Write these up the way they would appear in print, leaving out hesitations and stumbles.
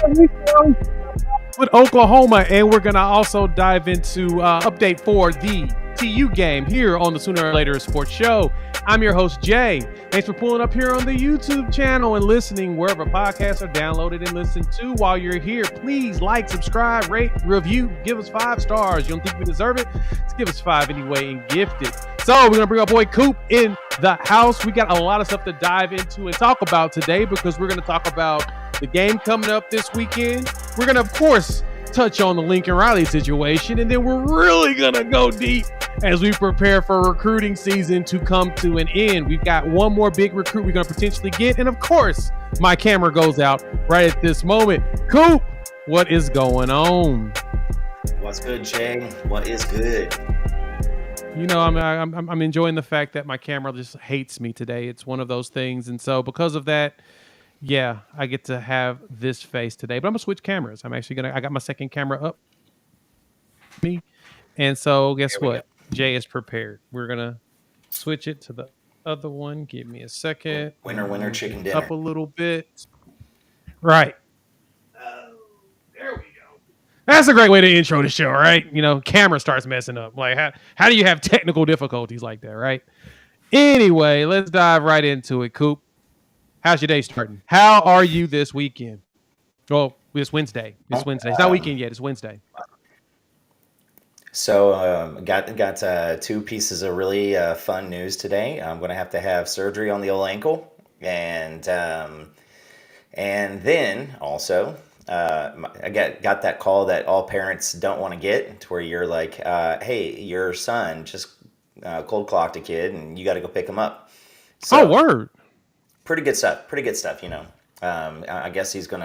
with Oklahoma, and we're gonna also dive into update for the TU game here on the Sooner or Later Sports Show. I'm your host, Jay. Thanks for pulling up here on the YouTube channel and listening wherever podcasts are downloaded and listened to. While you're here, please like, subscribe, rate, review, give us 5 stars. You don't think we deserve it? Let's give us 5 anyway and gift it. So we're going to bring our boy Coop in the house. We got a lot of stuff to dive into and talk about today because we're going to talk about the game coming up this weekend. We're going to, of course, touch on the Lincoln Riley situation, and then we're really going to go deep as we prepare for recruiting season to come to an end. We've got one more big recruit we're going to potentially get, and of course, my camera goes out right at this moment. Coop, what is going on? What's good, Jay? What is good? You know, I'm enjoying the fact that my camera just hates me today. It's one of those things, and so because of that, yeah, I get to have this face today. But I'm gonna switch cameras. I got my second camera up. Me, and so guess what? Jay is prepared. We're gonna switch it to the other one. Give me a second. Winner, chicken dinner. Up a little bit. Right. There we go. That's a great way to intro the show, right? You know, camera starts messing up. Like, how do you have technical difficulties like that, right? Anyway, let's dive right into it, Coop. How's your day starting? How are you this weekend? Well, it's Wednesday. It's Wednesday. It's not weekend yet. It's Wednesday. So got 2 pieces of really fun news today. I'm going to have surgery on the old ankle, and then also I got that call that all parents don't want to get, to where you're like, hey, your son just cold clocked a kid, and you got to go pick him up. So, word. Pretty good stuff, you know. I guess he's going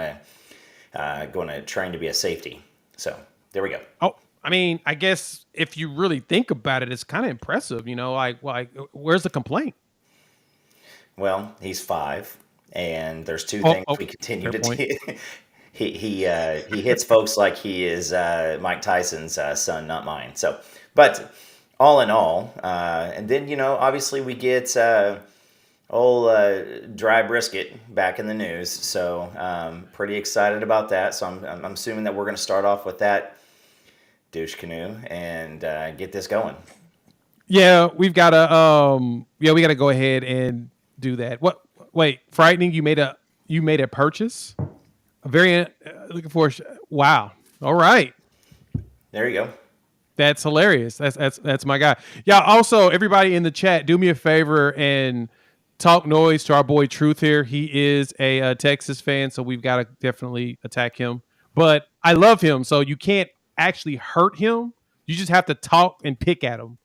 to train to be a safety. So there we go. Oh, I mean, I guess if you really think about it, it's kind of impressive, you know, like where's the complaint? Well, he's 5, and there's 2 things we continue to do. He hits folks like he is Mike Tyson's son, not mine. So, but all in all, and then, you know, obviously we get old dry brisket back in the news, so pretty excited about that. So I'm assuming that we're going to start off with that douche canoe and get this going. Yeah, we've got to we got to go ahead and do that. What? Wait, frightening! You made a purchase. A very looking for. Wow. All right. There you go. That's hilarious. That's my guy. Yeah. Also, everybody in the chat, do me a favor and talk noise to our boy Truth here. He is a Texas fan, so we've got to definitely attack him. But I love him, so you can't actually hurt him. You just have to talk and pick at him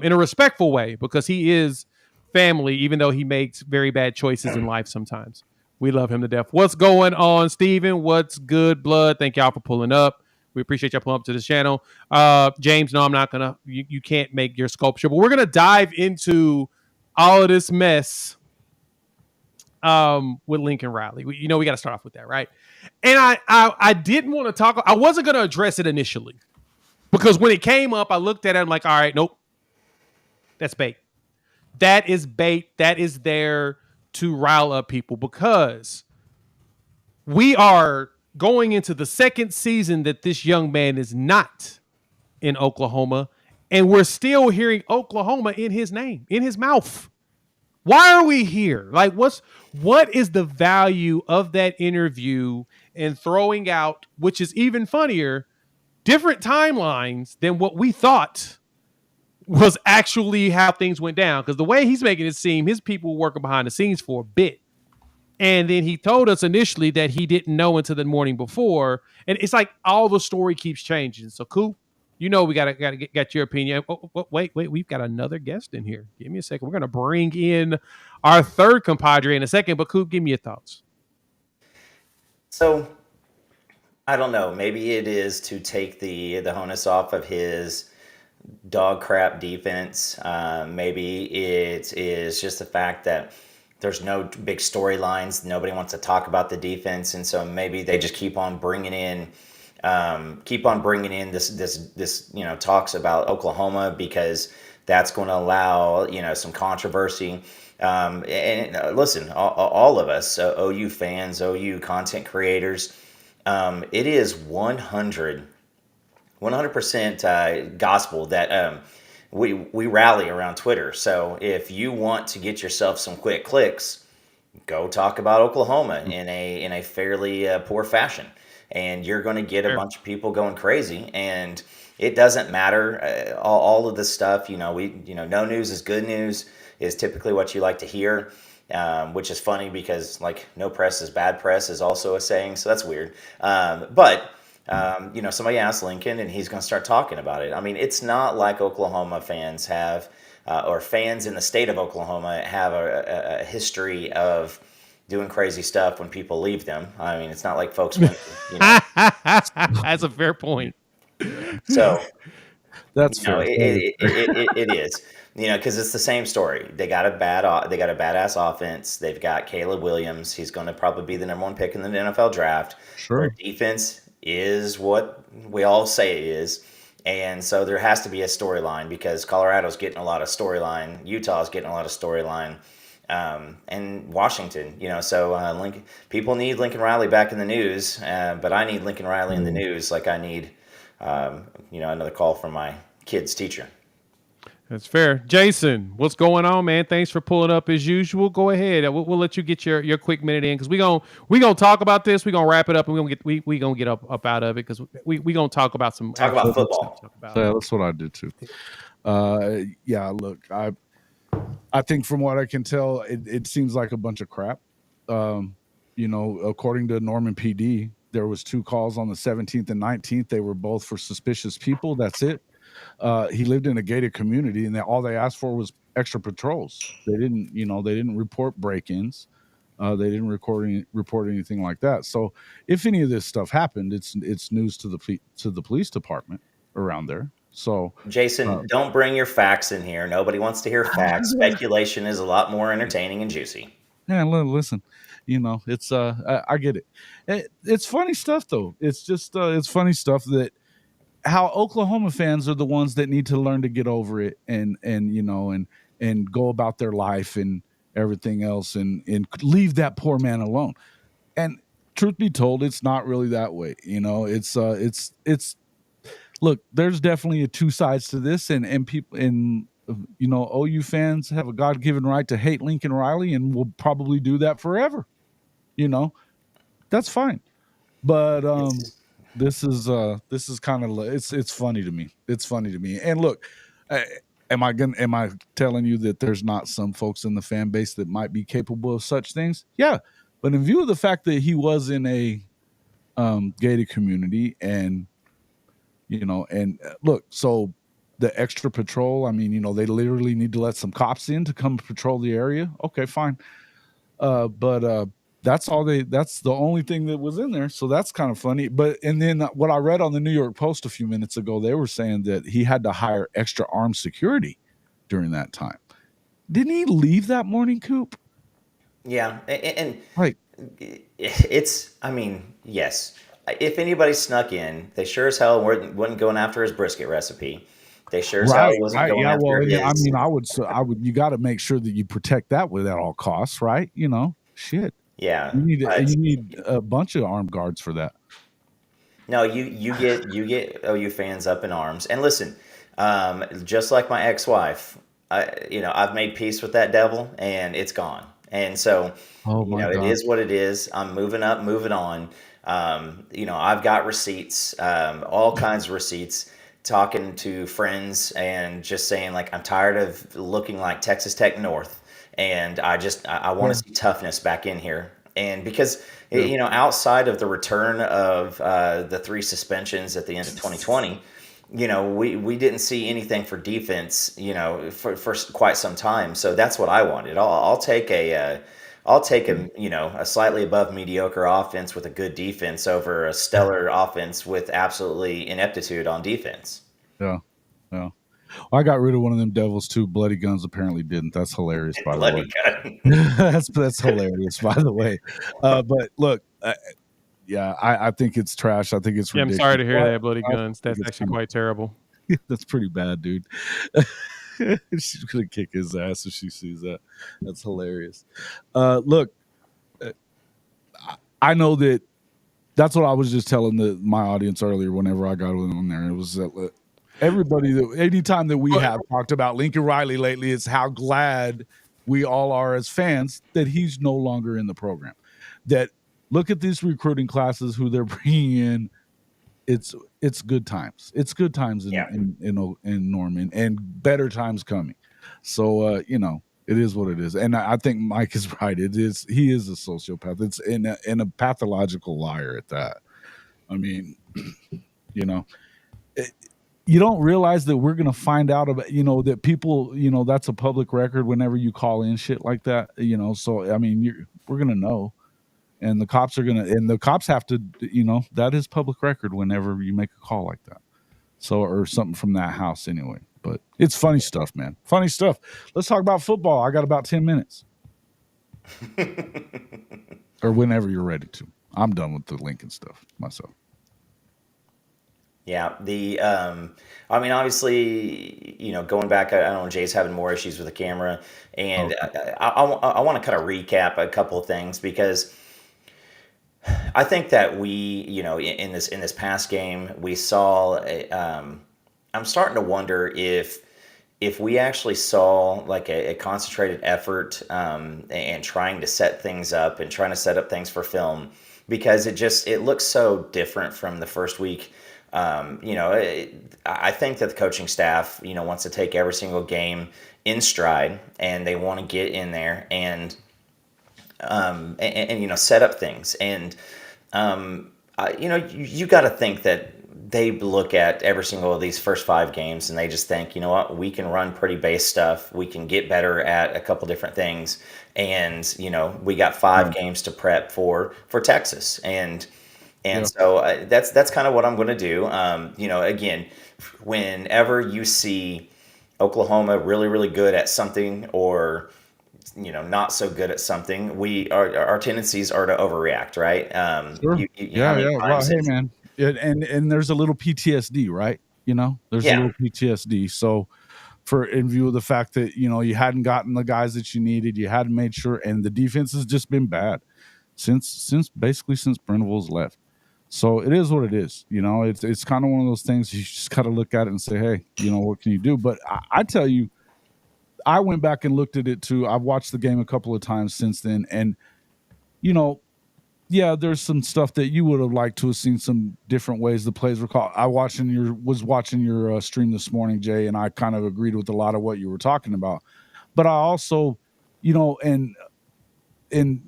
in a respectful way, because he is family, even though he makes very bad choices in life sometimes. We love him to death. What's going on, Steven? What's good, blood? Thank y'all for pulling up. We appreciate y'all pulling up to the channel. James, no, I'm not going to. You can't make your sculpture. But we're going to dive into all of this mess with Lincoln Riley. We got to start off with that, right? And I didn't want to talk. I wasn't going to address it initially, because when it came up, I looked at it. I'm like, all right, nope. That's bait. That is bait. That is there to rile up people, because we are going into the second season that this young man is not in Oklahoma, and we're still hearing Oklahoma in his name, in his mouth. Why are we here? Like, what is the value of that interview and throwing out, which is even funnier, different timelines than what we thought was actually how things went down? Because the way he's making it seem, his people were working behind the scenes for a bit. And then he told us initially that he didn't know until the morning before. And it's like all the story keeps changing. So, Coop, you know we gotta get your opinion. Wait, we've got another guest in here. Give me a second. We're gonna bring in our third compadre in a second. But Coop, give me your thoughts. So, I don't know. Maybe it is to take the onus off of his dog crap defense. Maybe it is just the fact that there's no big storylines. Nobody wants to talk about the defense, and so maybe they just keep on bringing in this talks about Oklahoma, because that's going to allow some controversy. And listen, all of us, OU fans, OU content creators, It is 100% gospel that we rally around Twitter. So if you want to get yourself some quick clicks, go talk about Oklahoma in a fairly poor fashion, and you're going to get a Fair. bunch of people going crazy. And it doesn't matter all of this stuff. No news is good news is typically what you like to hear. Which is funny because like no press is bad press is also a saying, so that's weird. But somebody asked Lincoln, and he's going to start talking about it. I mean, it's not like Oklahoma fans have, or fans in the state of Oklahoma have a history of doing crazy stuff when people leave them. I mean, it's not like folks went, That's a fair point. so. That's fair. It is, because it's the same story. They got a badass offense. They've got Caleb Williams. He's going to probably be the number one pick in the NFL draft. Sure. Their defense is what we all say it is. And so there has to be a storyline because Colorado's getting a lot of storyline. Utah's getting a lot of storyline. And Washington, so people need Lincoln Riley back in the news, but I need Lincoln Riley in the news like I need, another call from my kid's teacher. That's fair. Jason, what's going on, man? Thanks for pulling up as usual. Go ahead. We'll let you get your quick minute in because we gonna talk about this. We gonna wrap it up and we gonna get up out of it because we gonna talk about about football. Yeah, that's what I did too. Yeah, look, I think from what I can tell, it seems like a bunch of crap. According to Norman PD, there was 2 calls on the 17th and 19th. They were both for suspicious people. That's it. He lived in a gated community, and all they asked for was extra patrols. They didn't report break-ins. They didn't report anything like that. So if any of this stuff happened, it's news to the police department around there. So Jason, don't bring your facts in here. Nobody wants to hear facts. Speculation is a lot more entertaining and juicy. Yeah, listen, it's I get it. It's funny stuff though. It's just it's funny stuff that how Oklahoma fans are the ones that need to learn to get over it and go about their life and everything else and leave that poor man alone. And truth be told, it's not really that way. It's look, there's definitely 2 sides to this, and people OU fans have a God-given right to hate Lincoln Riley and will probably do that forever. That's fine. But this is kind of it's funny to me. It's funny to me. And look, am I telling you that there's not some folks in the fan base that might be capable of such things? Yeah. But in view of the fact that he was in a gated community and look, so the extra patrol, I mean, they literally need to let some cops in to come patrol the area. Okay, fine. But that's the only thing that was in there. So that's kind of funny. But, and then what I read on the New York Post a few minutes ago, they were saying that he had to hire extra armed security during that time. Didn't he leave that morning, Coop? Yeah. And right. Yes. If anybody snuck in, they sure as hell wasn't going after his brisket recipe. They sure as hell wasn't going after his. I mean, I would. You got to make sure that you protect that at all costs, right? Shit. Yeah. You need a bunch of armed guards for that. No, you get OU fans up in arms. And listen, just like my ex-wife, I've made peace with that devil, and it's gone. And so, it is what it is. I'm moving up, moving on. I've got receipts, all kinds of receipts, talking to friends and just saying like, I'm tired of looking like Texas Tech North. And I want to see toughness back in here. And because, outside of the return of the 3 suspensions at the end of 2020, we didn't see anything for defense, for quite some time. So that's what I wanted. I'll take a slightly above mediocre offense with a good defense over a stellar offense with absolutely ineptitude on defense. Yeah. Yeah. I got rid of one of them devils too. Bloody Guns apparently didn't. That's hilarious, by the way. That's hilarious, by the way. But look, I think it's trash. I think it's ridiculous. I'm sorry to hear that, Bloody Guns. That's actually quite terrible. That's pretty bad, dude. She's gonna kick his ass if she sees that. That's hilarious. Look, I know that That's what I was just telling my audience earlier whenever I got on there. It was that everybody, anytime that we have talked about Lincoln Riley lately, it's how glad we all are as fans that he's no longer in the program. That look at these recruiting classes who they're bringing in. It's good times. It's good times in Norman, and better times coming. So it is what it is, and I think Mike is right. He is a sociopath. It's in a pathological liar at that. I mean, you don't realize that we're going to find out about, that people, that's a public record whenever you call in shit like that, so, I mean, we're going to know, and the cops have to, that is public record whenever you make a call like that. So, or something from that house anyway, but it's funny stuff, man. Funny stuff. Let's talk about football. I got about 10 minutes or whenever you're ready to. I'm done with the Lincoln stuff myself. Yeah, I mean, obviously, going back, I don't know, Jay's having more issues with the camera, and I want to kind of recap a couple of things, because I think that we, in this past game, we saw, I'm starting to wonder if we actually saw like a concentrated effort, and trying to set things up and trying to set up things for film, because it looks so different from the first week. I think that the coaching staff, wants to take every single game in stride, and they want to get in there and set up things. And, you got to think that they look at every single of these first 5 games and they just think, you know what, we can run pretty base stuff. We can get better at a couple different things. And, we got 5 games to prep for Texas. And so that's kind of what I'm going to do. Again, whenever you see Oklahoma really, really good at something, or not so good at something, our tendencies are to overreact, right? Sure. Well, hey, man, and there's a little PTSD, right? There's a little PTSD. So, in view of the fact that you hadn't gotten the guys that you needed, you hadn't made sure, and the defense has just been bad since Brindle's left. So it is what it is. It's kind of one of those things you just got to look at it and say, hey, what can you do? But I tell you, I went back and looked at it too. I've watched the game a couple of times since then. And, there's some stuff that you would have liked to have seen some different ways the plays were called. I was watching your stream this morning, Jay, and I kind of agreed with a lot of what you were talking about. But I also, and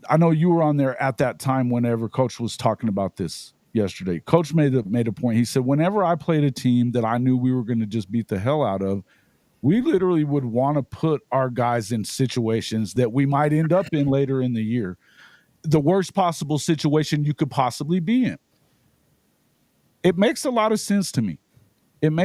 I know you were on there at that time whenever Coach was talking about this yesterday. Coach made a point. He said, whenever I played a team that I knew we were going to just beat the hell out of, we literally would want to put our guys in situations that we might end up in later in the year. The worst possible situation you could possibly be in. It makes a lot of sense to me. And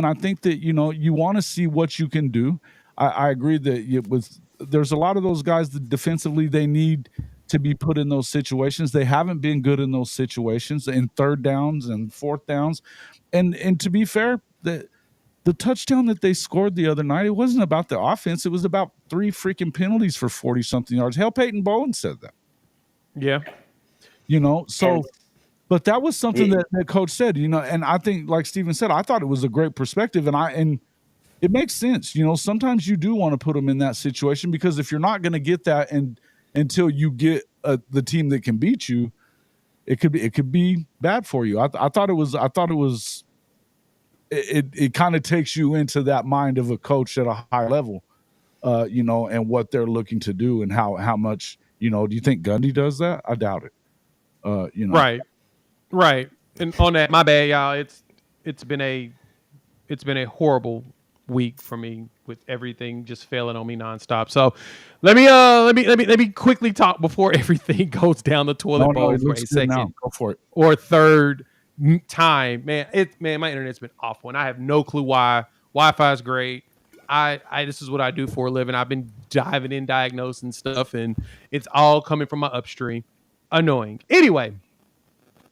I think that, you want to see what you can do. I agree that there's a lot of those guys that defensively they need to be put in those situations. They haven't been good in those situations, in 3rd downs and 4th downs. And to be fair, the touchdown that they scored the other night, it wasn't about the offense. It was about 3 freaking penalties for 40-something yards. Hell, Peyton Bowen said that. Yeah. But that was something that Coach said, and I think, like Steven said, I thought it was a great perspective, and it makes sense. Sometimes you do want to put them in that situation, because if you're not going to get that until you get the team that can beat you, it could be bad for you. I thought it kind of takes you into that mind of a coach at a high level, and what they're looking to do, and how much, do you think Gundy does that? I doubt it. Right. And on that, my bad, y'all. It's been a horrible week for me, with everything just failing on me nonstop. So let me quickly talk before everything goes down the toilet bowl for a second. Go for it. Or third time, man. My internet's been awful, and I have no clue why. Wi-Fi is great. This is what I do for a living. I've been diving in, diagnosing stuff, and it's all coming from my upstream. Annoying. Anyway,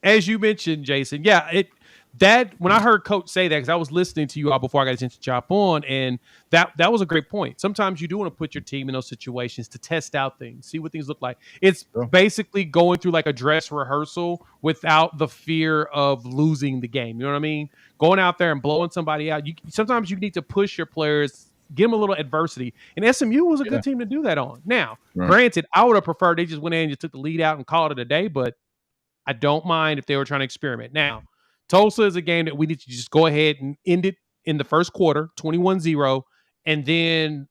as you mentioned, Jason, that when I heard Coach say that, because I was listening to you all before I got a chance to chop on, and that was a great point. Sometimes you do want to put your team in those situations to test out things, see what things look like. It's basically going through like a dress rehearsal without the fear of losing the game. You know what I mean? Going out there and blowing somebody out. Sometimes you need to push your players, give them a little adversity. And SMU was a good team to do that on. Now, granted, I would have preferred they just went in and just took the lead out and called it a day, but I don't mind if they were trying to experiment. Now, Tulsa is a game that we need to just go ahead and end it in the first quarter, 21-0, and then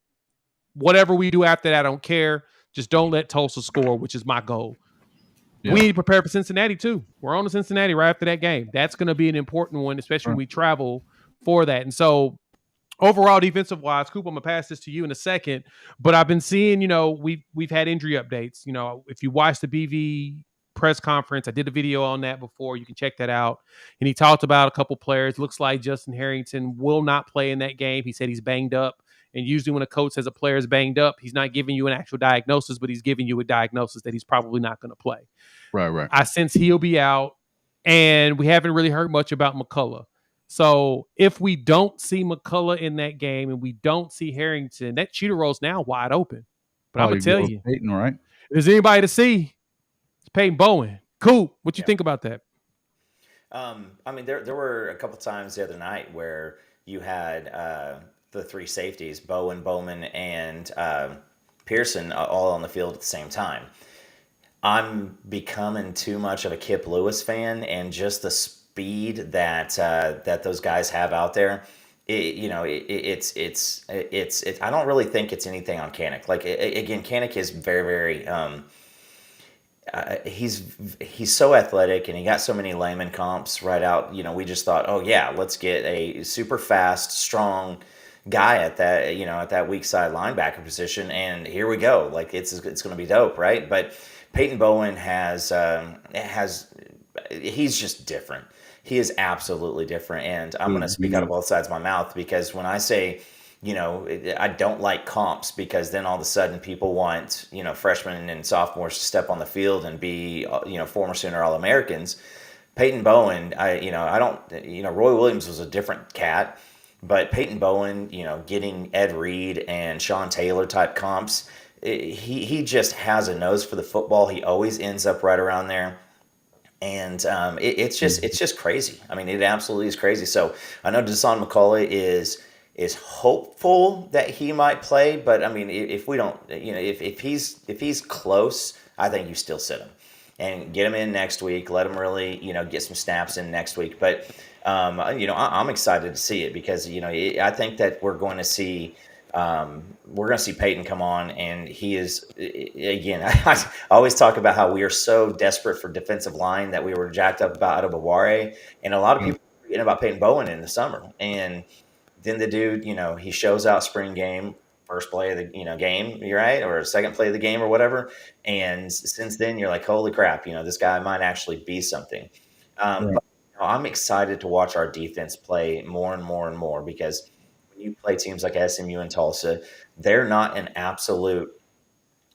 whatever we do after that, I don't care. Just don't let Tulsa score, which is my goal. Yeah. We need to prepare for Cincinnati, too. We're on to Cincinnati right after that game. That's going to be an important one, especially when we travel for that. And so, overall, defensive-wise, Coop, I'm going to pass this to you in a second, but I've been seeing, we've had injury updates. If you watch the BV press conference, I did a video on that before. You can check that out. And he talked about a couple players. Looks like Justin Harrington will not play in that game. He said he's banged up. And usually when a coach says a player is banged up, he's not giving you an actual diagnosis, but he's giving you a diagnosis that he's probably not going to play. Right. I sense he'll be out. And we haven't really heard much about McCullough. So if we don't see McCullough in that game and we don't see Harrington, that cheetah roll's now wide open. But I'm going to tell you, Peyton, right? If there's anybody to see, Peyton Bowen. Coop, what you think about that? There were a couple times the other night where you had the three safeties, Bowen, Bowman, and Pearson, all on the field at the same time. I'm becoming too much of a Kip Lewis fan, and just the speed that those guys have out there. It's I don't really think it's anything on Kanik. Like again, Kanik is very, very. He's so athletic, and he got so many layman comps right out. We just thought, oh yeah, let's get a super fast, strong guy at that weak side linebacker position, and here we go. Like it's going to be dope, right? But Peyton Bowen he's just different. He is absolutely different, and I'm going to speak out of both sides of my mouth, because when I say, I don't like comps, because then all of a sudden people want, freshmen and sophomores to step on the field and be, former Sooner All-Americans. Peyton Bowen, I don't, Roy Williams was a different cat, but Peyton Bowen, getting Ed Reed and Sean Taylor type comps, he just has a nose for the football. He always ends up right around there. And it's just crazy. I mean, it absolutely is crazy. So I know Deshaun McCullough is hopeful that he might play, but I mean, if we don't, if he's close, I think you still sit him and get him in next week. Let him really, get some snaps in next week. But I'm excited to see it, because I think that we're going to see Peyton come on, and he is, again, I always talk about how we are so desperate for defensive line that we were jacked up about Adobaware, and a lot of people are forgetting about Peyton Bowen in the summer. And then the dude, he shows out spring game, first play of the game, you're right, or second play of the game or whatever. And since then, you're like, holy crap, this guy might actually be something. But I'm excited to watch our defense play more and more and more, because you play teams like SMU and Tulsa, they're not an absolute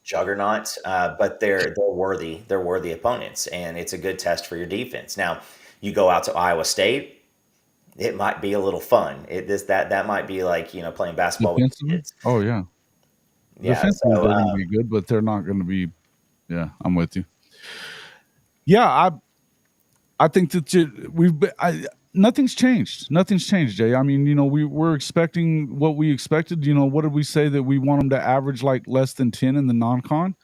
juggernaut, but they're worthy. They're worthy opponents, and it's a good test for your defense. Now, you go out to Iowa State, it might be a little fun. That might be like playing basketball with kids. Oh yeah, defensively they're going to be good, but they're not going to be. Yeah, I'm with you. Yeah, I think that nothing's changed. Nothing's changed, Jay. I mean, we're expecting what we expected. What did we say, that we want them to average like less than 10 in the non-con,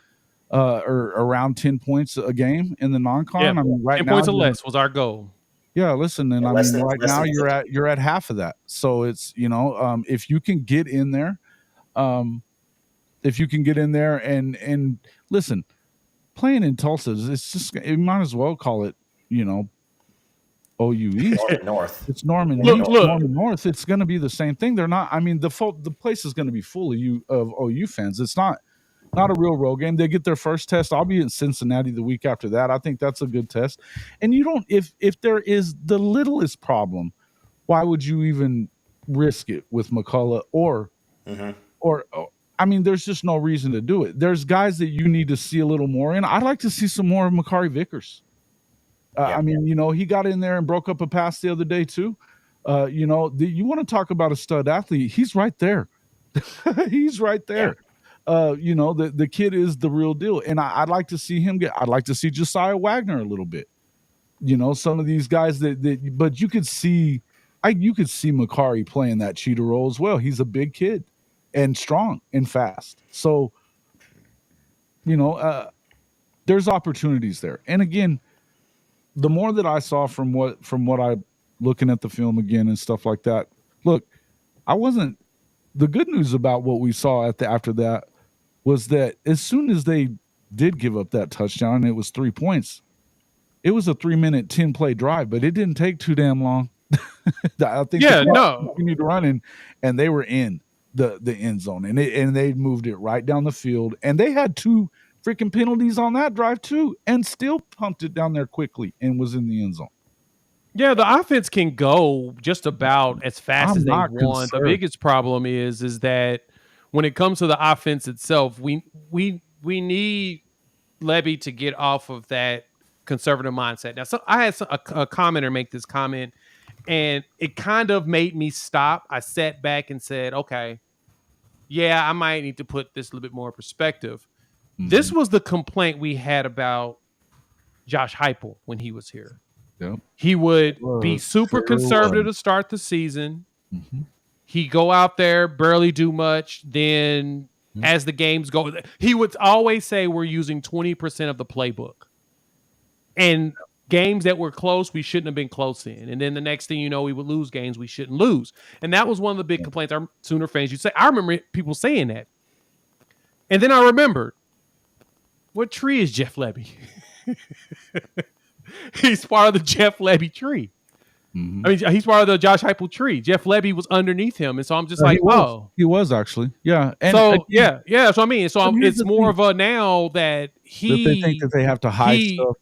or around 10 points a game in the non-con? Yeah, I mean, right 10 now, points or less was our goal. Yeah, listen, and I mean, right now you're at half of that. So it's if you can get in there, and listen, playing in Tulsa, it's just, you might as well call it, OU East. Norman North. It's Norman East. Norman North. It's going to be the same thing. They're not. I mean, the place is going to be full of OU fans. It's not a real road game. They get their first test. I'll be in Cincinnati the week after that. I think that's a good test. And you don't. If there is the littlest problem, why would you even risk it with McCullough or I mean, there's just no reason to do it. There's guys that you need to see a little more in. I'd like to see some more of Makari Vickers. Yeah. I mean, he got in there and broke up a pass the other day too. You want to talk about a stud athlete? He's right there. He's right there. The kid is the real deal, and I'd like to see him I'd like to see Josiah Wagner a little bit. Some of these guys but you could see Makari playing that cheetah role as well. He's a big kid and strong and fast. So, there's opportunities there. And again, the more that I saw from what I looking at the film again and stuff like that, look, the good news about what we saw after that was that as soon as they did give up that touchdown, and it was 3 points, it was a 3-minute 10-play drive, but it didn't take too damn long. I think continued running, and they were in the end zone, and they moved it right down the field, and they had 2 freaking penalties on that drive too, and still pumped it down there quickly and was in the end zone. Yeah, the offense can go just about as fast as they want. The biggest problem is that when it comes to the offense itself, we need Levy to get off of that conservative mindset. Now, I had a commenter make this comment, and it kind of made me stop. I sat back and said, okay, yeah, I might need to put this a little bit more in perspective. Mm-hmm. This was the complaint we had about Josh Heupel when he was here. Yep. He would be super conservative to start the season. Mm-hmm. He'd go out there, barely do much. Then as the games go, he would always say we're using 20% of the playbook. And games that were close, we shouldn't have been close in. And then the next thing you know, we would lose games we shouldn't lose. And that was one of the big complaints our Sooner fans used to say. I remember people saying that. And then I remembered, what tree is Jeff Lebby? He's part of the Jeff Lebby tree. Mm-hmm. I mean, he's part of the Josh Heupel tree. Jeff Lebby was underneath him, and so I'm just he was actually, yeah. And so again, yeah. So I mean, it's more of a now that they think that they have to hide stuff.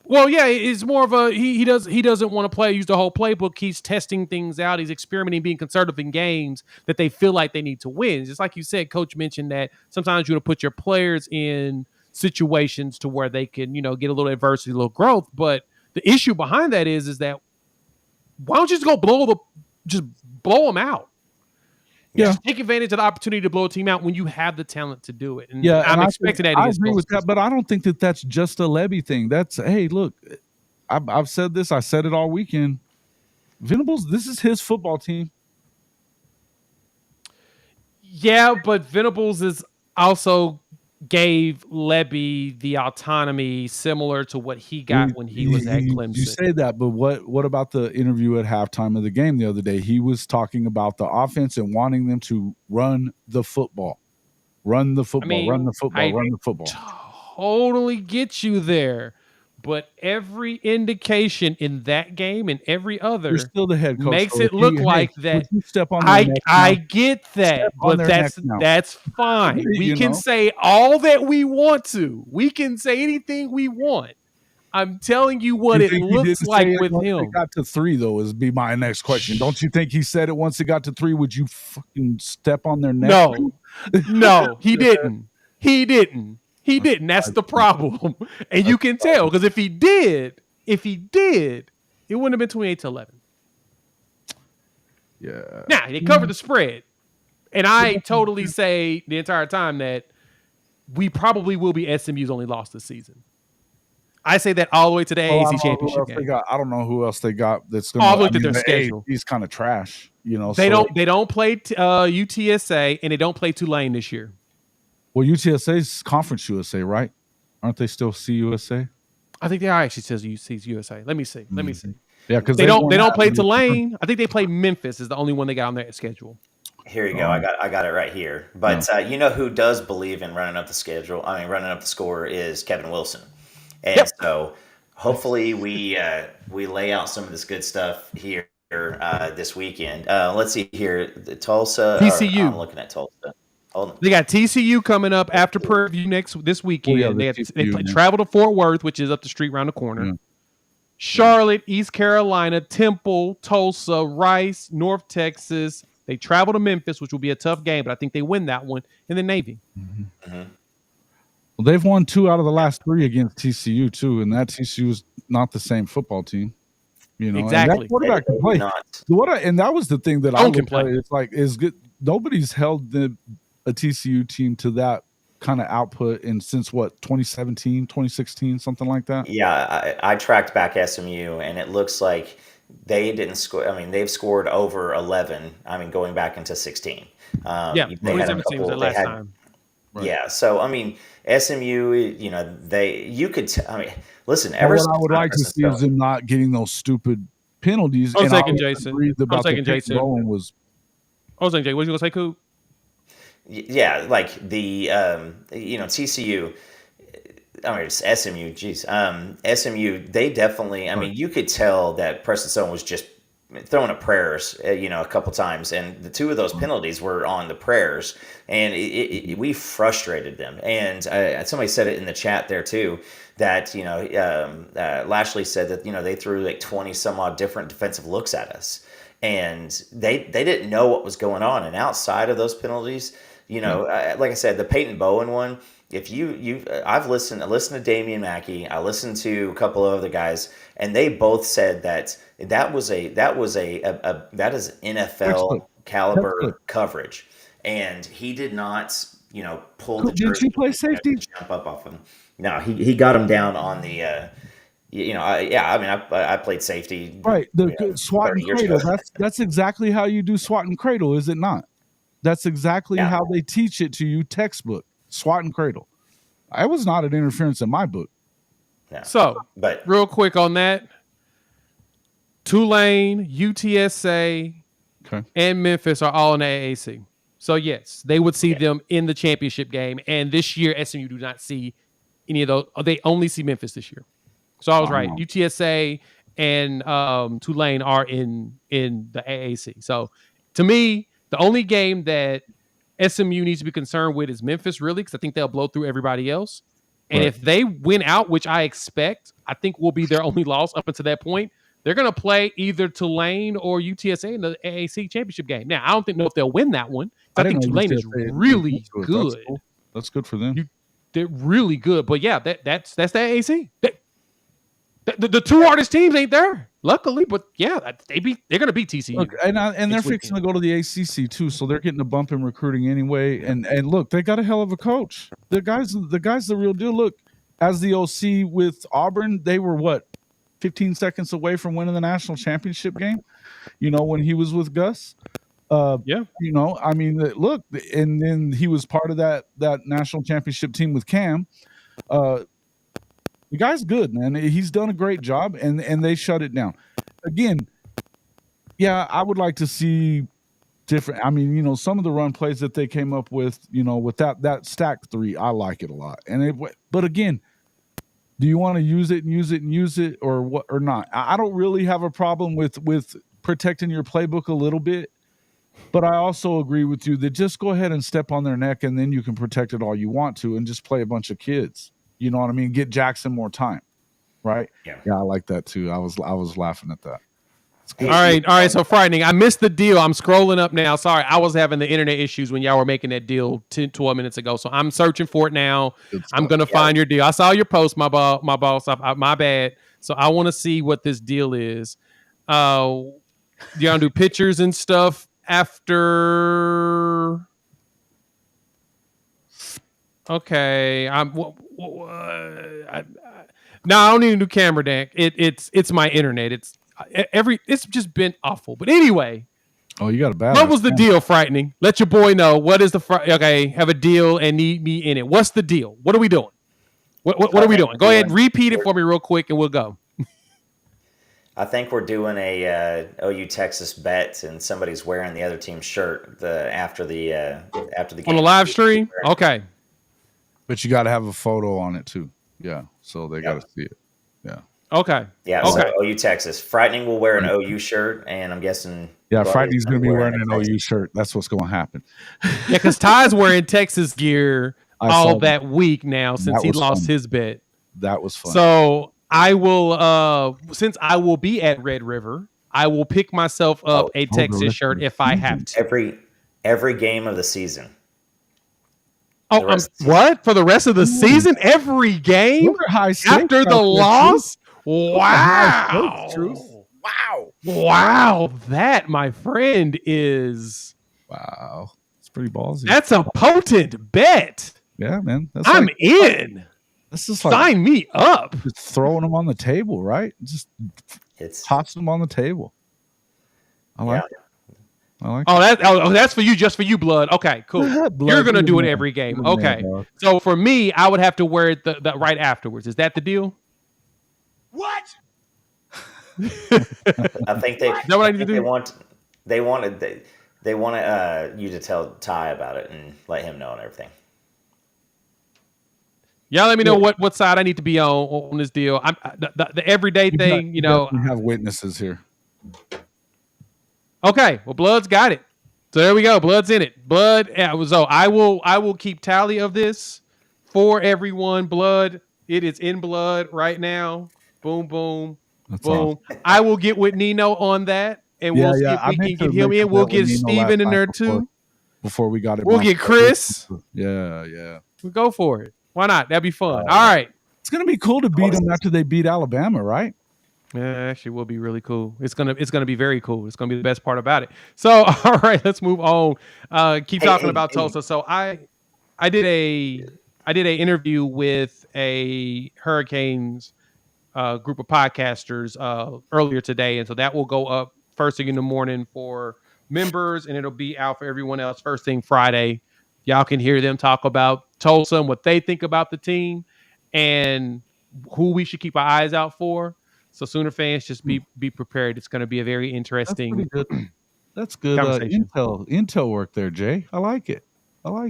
Well, yeah, it's more of a he doesn't want to use the whole playbook. He's testing things out. He's experimenting, being conservative in games that they feel like they need to win. Just like you said, Coach mentioned that sometimes you want to put your players in situations to where they can, get a little adversity, a little growth. But the issue behind that is that why don't you just go blow them out? Yeah, just take advantage of the opportunity to blow a team out when you have the talent to do it. And I'm expecting that. I agree with that, but I don't think that that's just a Lebby thing. That's hey, look, I've said this. I said it all weekend. Venables, this is his football team. Yeah, but Venables is also gave Lebby the autonomy similar to what he got when he was at Clemson. You say that, but what about the interview at halftime of the game the other day? He was talking about the offense and wanting them to run the football. Run the football. Totally get you there. But every indication in that game and every other still the head coach, makes it look like that. I get that, but that's fine. We can say all that we want to. We can say anything we want. I'm telling you what it looks like with him. It got to 3, though, is be my next question. Don't you think he said it once it got to 3? Would you fucking step on their neck? No, he didn't. He didn't. That's the problem. And you can tell, because if he did, it wouldn't have been 28-11. Yeah. Now, they covered the spread. And I totally say the entire time that we probably will be SMU's only loss this season. I say that all the way to the AAC championship game. I don't know who else they got that's going to. I looked at their schedule. He's kind of trash, They don't play UTSA, and they don't play Tulane this year. Well, UTSA's Conference USA, right? Aren't they still CUSA? I think they are actually says USA. Let me see. Yeah, because they don't play Tulane. I think they play Memphis is the only one they got on their schedule. Here you go. I got it right here. But who does believe in running up the schedule? I mean, running up the score is Kevin Wilson. And so hopefully we lay out some of this good stuff here this weekend. Let's see here. The Tulsa. TCU. I'm looking at Tulsa. They got TCU coming up after Prairie View this weekend. They travel to Fort Worth, which is up the street around the corner. Yeah. Charlotte, East Carolina, Temple, Tulsa, Rice, North Texas. They travel to Memphis, which will be a tough game, but I think they win that one. And then Navy. Mm-hmm. Mm-hmm. Well, they've won 2 out of the last 3 against TCU too, and that TCU was not the same football team. You know, Exactly. and that quarterback can play. And that was the thing that I looked at. It's like is good. Nobody's held a TCU team to that kind of output since what 2017, 2016, something like that. Yeah, I tracked back SMU, and it looks like they didn't score. I mean, they've scored over 11. I mean, going back into 16. Yeah, 2017 was the last time. Right. Yeah, so I mean, SMU, you know, you could. I mean, listen. What I would like to see is them not getting those stupid penalties. I'm taking Jason. I'm taking Jason. Was. I was saying, Jay, what you gonna say, Coop? Yeah, like the TCU. I mean, it's SMU. Geez, SMU. They definitely. I mean, you could tell that Preston Stone was just throwing up prayers, a couple times, and the two of those penalties were on the prayers, and we frustrated them. And somebody said it in the chat there too, that Lashley said that they threw like 20 some odd different defensive looks at us, and they didn't know what was going on. And outside of those penalties, like I said, the Peyton Bowen one. If I've listened to Damian Mackey, I listened to a couple of other guys, and they both said that is NFL caliber coverage, and he did not, pull the jersey. Did you play safety? Jump up off him. No, he got him down on the. I played safety. Right, the SWAT and cradle. That's exactly how you do SWAT and cradle, is it not? That's exactly how they teach it to you, textbook. SWAT and cradle. I was not an interference in my book. Yeah. So, but real quick on that, Tulane, UTSA, and Memphis are all in the AAC. So yes, they would see them in the championship game. And this year, SMU do not see any of those. They only see Memphis this year. So I was right. UTSA and Tulane are in the AAC. So to me, the only game that SMU needs to be concerned with is Memphis, really, because I think they'll blow through everybody else. And if they win out, which I expect, I think will be their only loss up until that point, they're going to play either Tulane or UTSA in the AAC championship game. Now, I don't know if they'll win that one. I think Tulane is really good. That's good for them. They're really good. But yeah, that's the AAC. The two hardest teams ain't there, luckily, but yeah, they're going to beat TCU. Look, and they're fixing to go to the ACC too, so they're getting a bump in recruiting anyway. And look, they got a hell of a coach. The guy's the real deal. Look, as the OC with Auburn, they were 15 seconds away from winning the national championship game. When he was with Gus. Look, and then he was part of that national championship team with Cam. The guy's good, man. He's done a great job, and they shut it down. Again, yeah, I would like to see different. I mean, some of the run plays that they came up with, with that stack three, I like it a lot. But again, do you want to use it or what or not? I don't really have a problem with protecting your playbook a little bit, but I also agree with you that just go ahead and step on their neck, and then you can protect it all you want to, and just play a bunch of kids. You know what I mean? Get Jackson more time, right? Yeah, I like that too. I was laughing at that. All right. So frightening. I missed the deal. I'm scrolling up now. Sorry, I was having the internet issues when y'all were making that deal 10, 12 minutes ago. So I'm searching for it now. I'm gonna find your deal. I saw your post, my boss. My bad. So I want to see what this deal is. You gonna do pictures and stuff after? Okay. I don't need a new camera, Dan. It's my internet. It's just been awful. But anyway. Oh, you got a bad. What was the deal, frightening? Let your boy know. What is okay, have a deal and need me in it. What's the deal? What are we doing? What are we doing? Go ahead and repeat it for me real quick and we'll go. I think we're doing a OU Texas bet, and somebody's wearing the other team's shirt after the game. On the live stream? Okay. But you got to have a photo on it too. Yeah. So they got to see it. Yeah. Okay. Yeah. Okay. So OU Texas. Frightening will wear an OU shirt, and I'm guessing. Yeah, Frightenings's going to be wearing an OU shirt. That's what's going to happen. Yeah, because Ty's wearing Texas gear all that week now since he lost his bet. That was fun. So I will, since I will be at Red River, I will pick myself up a Texas shirt if I have to. Every game of the season. Oh, what? For the rest of the season? Every game? After the loss? Wow. Wow. That, my friend, is Wow. It's pretty ballsy. That's a potent bet. Yeah, man. I'm in. That's just like sign me up. Just throwing them on the table, right? Just tossing them on the table. I like it. That's for you, just for you, Blood. Okay, cool. You're gonna do it every game. Okay. So for me, I would have to wear it the right afterwards. Is that the deal? What? I think they. That what I need to do? They want you to tell Ty about it and let him know and everything. Y'all let me know what side I need to be on this deal. I'm the everyday thing, We have witnesses here. Okay, well, Blood's got it. So there we go. Blood's in it. Blood. So I will keep tally of this for everyone. Blood. It is in Blood right now. Boom, boom, That's boom. awesome. I will get with Nino on that, and we'll see if we can get him in. We'll get Steven in there too. Before we got it, we'll get Chris. Yeah. We'll go for it. Why not? That'd be fun. All right. It's gonna be cool to beat them after they beat Alabama, right? Yeah, actually will be really cool. It's gonna be very cool. It's gonna be the best part about it. So all right, let's move on. Keep talking about Tulsa. So I did a interview with a Hurricanes group of podcasters earlier today, and so that will go up first thing in the morning for members, and it'll be out for everyone else first thing Friday. Y'all can hear them talk about Tulsa and what they think about the team and who we should keep our eyes out for. So Sooner fans, just be prepared. It's going to be a very interesting. That's good intel work there, Jay. I like it.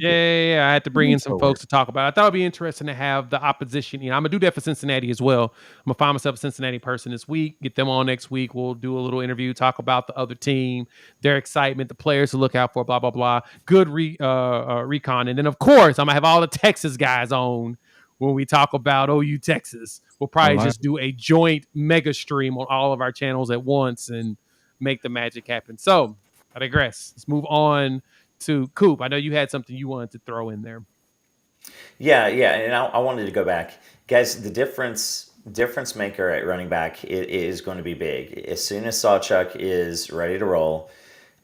Yeah. I had to bring in some folks to talk about it. I thought it'd be interesting to have the opposition. I'm gonna do that for Cincinnati as well. I'm gonna find myself a Cincinnati person this week, get them on next week. We'll do a little interview, talk about the other team, their excitement, the players to look out for, blah blah blah. Good recon, and then of course I'm gonna have all the Texas guys on when we talk about OU Texas. We'll probably just do a joint mega stream on all of our channels at once and make the magic happen. So I digress. Let's move on to Coop. I know you had something you wanted to throw in there. Yeah, and I wanted to go back, guys. The difference maker at running back is going to be big. As soon as Sawchuk is ready to roll,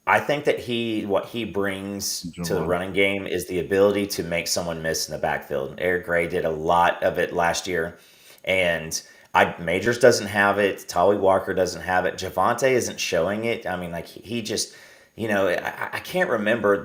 I think that what he brings to the running game is the ability to make someone miss in the backfield. Eric Gray did a lot of it last year, and Majors doesn't have it. Tolly Walker doesn't have it. Javonte isn't showing it. I mean, like he just. I can't remember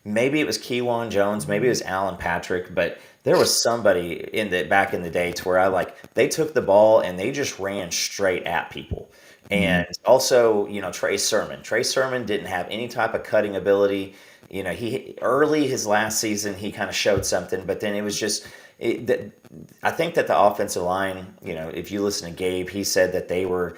maybe it was Keywan Jones, maybe it was Alan Patrick, but there was somebody back in the day to where they took the ball and they just ran straight at people. And also, Trey Sermon. Trey Sermon didn't have any type of cutting ability. He early his last season, he kind of showed something, but then it was just I think that the offensive line, if you listen to Gabe, he said that they were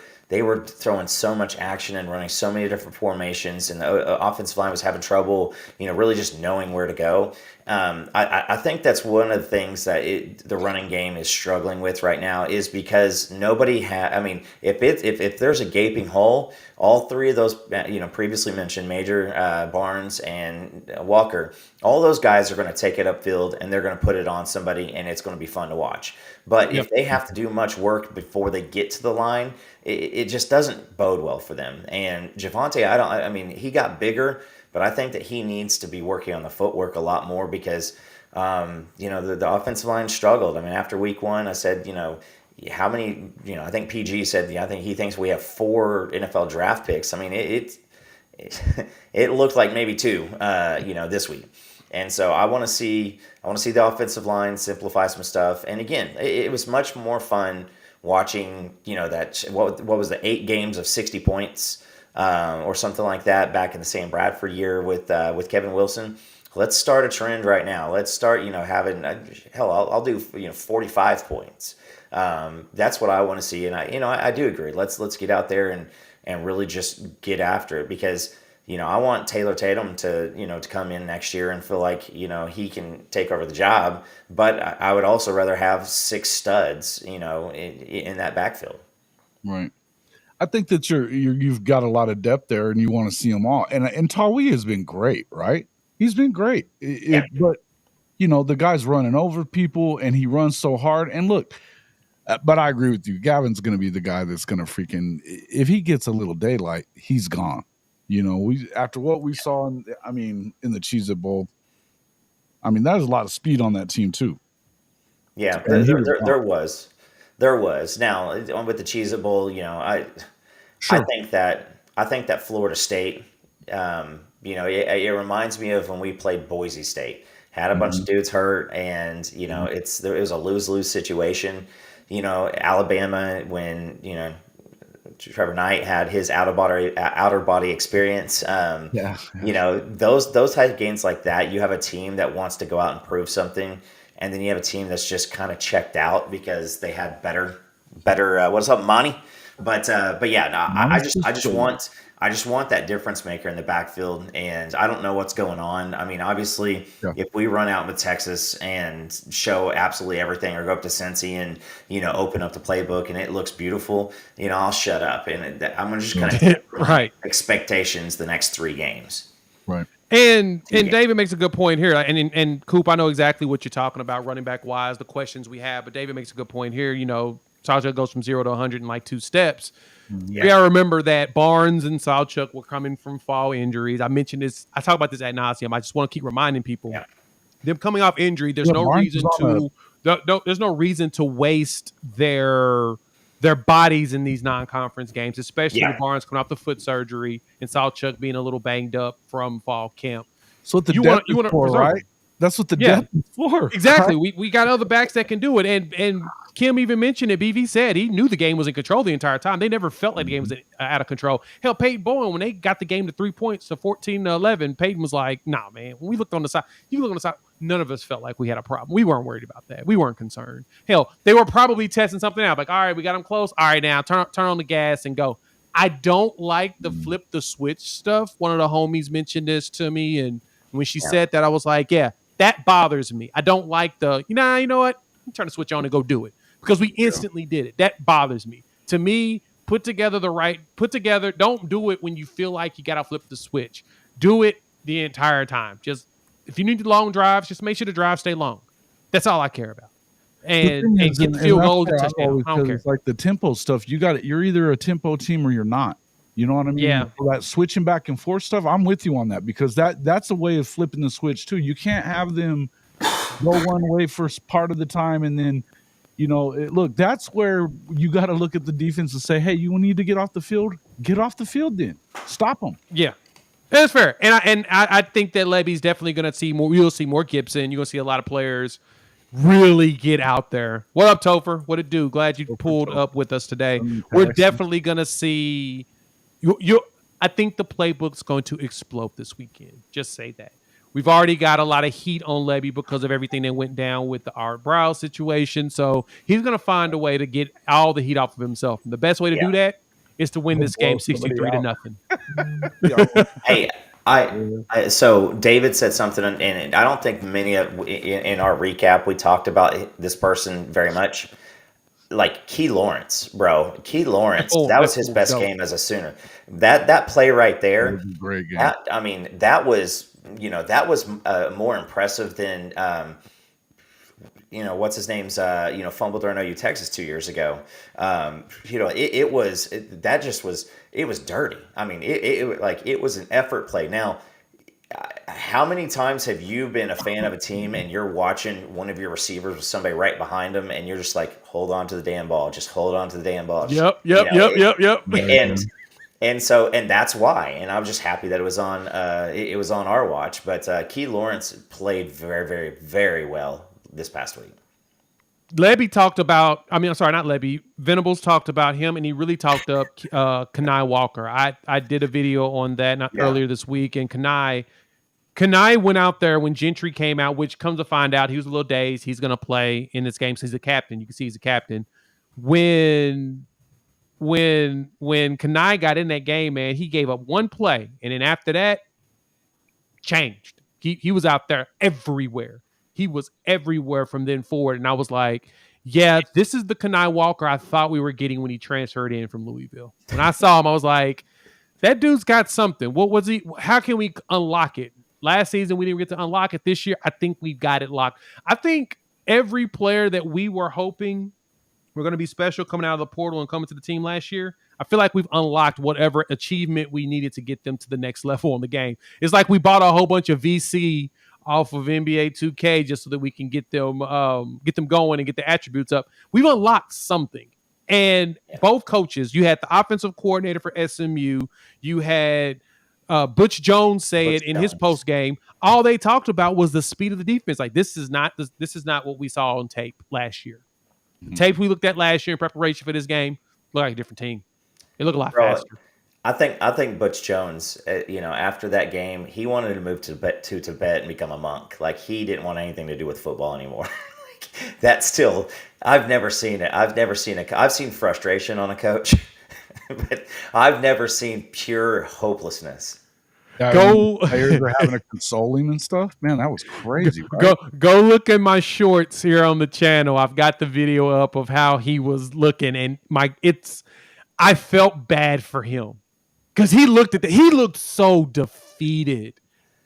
throwing so much action and running so many different formations, and the offensive line was having trouble, really just knowing where to go. I think that's one of the things that the running game is struggling with right now, is because nobody had. I mean, if there's a gaping hole, all three of those, previously mentioned, Major, Barnes, and Walker, all those guys are going to take it upfield and they're going to put it on somebody, and it's going to be fun to watch. But if they have to do much work before they get to the line, it just doesn't bode well for them. And Javonte, he got bigger, but I think that he needs to be working on the footwork a lot more because, the offensive line struggled. I mean, after week one, I said, how many, I think PG said, I think he thinks we have 4 NFL draft picks. I mean, it looked like maybe 2, this week. And so I want to see the offensive line simplify some stuff. And again, it was much more fun watching, that what was the 8 games of 60 points or something like that back in the Sam Bradford year with Kevin Wilson. Let's start a trend right now. Let's start, having I'll do 45 points. That's what I want to see, and I do agree. Let's get out there and really just get after it, because I want Taylor Tatum to come in next year and feel like he can take over the job, but I would also rather have 6 studs in that backfield. Right. I think that you've got a lot of depth there, and you want to see them all. And Tawi has been great, right? He's been great. But the guy's running over people, and he runs so hard. And look, But I agree with you. Gavin's going to be the guy that's going to freaking, if he gets a little daylight, he's gone. You know, we after what we saw, in the Cheez-It Bowl, there's a lot of speed on that team too. Yeah, And there was. Now with the Cheez-It Bowl, I think that Florida State, it reminds me of when we played Boise State. Had a bunch of dudes hurt, and it was a lose-lose situation. Alabama, when Trevor Knight had his outer body experience. Those type of games like that, you have a team that wants to go out and prove something, and then you have a team that's just kind of checked out because they had better. What's up, Monty? But yeah, no, I just want that difference maker in the backfield, and I don't know what's going on. Obviously, if we run out with Texas and show absolutely everything, or go up to Cincy and open up the playbook and it looks beautiful, I'll shut up, and I'm gonna just kind of right expectations the next 3 games. Right. And David makes a good point here, and Coop, I know exactly what you're talking about, running back wise, the questions we have, but David makes a good point here. Sawchuk goes from 0 to 100 in like 2 steps. Yeah. We gotta remember that Barnes and Sawchuk were coming from fall injuries. I mentioned this. I talk about this ad nauseum. I just want to keep reminding people, them coming off injury. There's no reason to waste their bodies in these non-conference games, especially with Barnes coming off the foot surgery and Sawchuk being a little banged up from fall camp. So what the depth is for, right? That's what the depth is for. Exactly. We got other backs that can do it. And Kim even mentioned it. BV said he knew the game was in control the entire time. They never felt like the game was out of control. Hell, Peyton Bowen, when they got the game to 3 points, to 14-11, Peyton was like, nah, man. When we looked on the side, none of us felt like we had a problem. We weren't worried about that. We weren't concerned. Hell, they were probably testing something out. Like, all right, we got them close. All right, now turn on the gas and go. I don't like the flip the switch stuff. One of the homies mentioned this to me, and when she said that, I was like, yeah, that bothers me. I don't like the, you know what? Turn the switch on and go do it. Because we instantly did it. That bothers me. To me, put together. Don't do it when you feel like you got to flip the switch. Do it the entire time. Just, if you need long drives, just make sure the drives stay long. That's all I care about. And get the field goals and touchdown. I don't care. It's like the tempo stuff. You're either a tempo team or you're not. You know what I mean? Yeah. For that switching back and forth stuff, I'm with you on that, because that's a way of flipping the switch too. You can't have them go one way for part of the time and then, look, that's where you got to look at the defense and say, hey, you need to get off the field. Get off the field then. Stop them. Yeah. That's fair. And I think that Levy's definitely going to see more. You'll see more Gibson. You're going to see a lot of players really get out there. What up, Topher? What it do? Glad you pulled up with us today. We're definitely going to see I think the playbook's going to explode this weekend. Just say that. We've already got a lot of heat on Levy because of everything that went down with the Art Brow situation. So he's going to find a way to get all the heat off of himself. And the best way to do that is to win this game 63-0. Hey, so David said something, and I don't think many in our recap we talked about this person very much. Like Key Lawrence, bro. Key Lawrence, that was his best game as a Sooner. That play right there, great game. That was more impressive than what's his name's fumble during OU Texas 2 years ago. It was dirty. It was an effort play. Now, how many times have you been a fan of a team and you're watching one of your receivers with somebody right behind them and you're just like, hold on to the damn ball, just hold on to the damn ball. Yep. And that's why. And I was just happy that it was on our watch. But Key Lawrence played very, very, very well this past week. Levy talked about, not Levy, Venables talked about him, and he really talked up Kanai Walker. I did a video on that earlier this week, and Kanai went out there when Gentry came out, which comes to find out he was a little dazed. He's going to play in this game, so he's a captain. You can see he's a captain. When Kanai got in that game, man, he gave up one play, and then after that, changed. He was out there everywhere. He was everywhere from then forward. And I was like, yeah, this is the Kanai Walker I thought we were getting when he transferred in from Louisville. When I saw him, I was like, that dude's got something. What was he? How can we unlock it? Last season, we didn't get to unlock it. This year, I think we've got it locked. I think every player that we were hoping we're going to be special coming out of the portal and coming to the team last year, I feel like we've unlocked whatever achievement we needed to get them to the next level in the game. It's like we bought a whole bunch of VC off of NBA 2K just so that we can get them going and get the attributes up. We've unlocked something. And both coaches, you had the offensive coordinator for SMU, you had Butch Jones say it in his post game. All they talked about was the speed of the defense. Like this is not what we saw on tape last year. The tape we looked at last year in preparation for this game looked like a different team. It looked a lot faster. I think Butch Jones, after that game, he wanted to move to Tibet and become a monk. Like he didn't want anything to do with football anymore. That's still, I've never seen it. I've seen frustration on a coach, but I've never seen pure hopelessness. Players are having to console him and stuff. Man, that was crazy. Right? Go look at my shorts here on the channel. I've got the video up of how he was looking, and I felt bad for him because he looked so defeated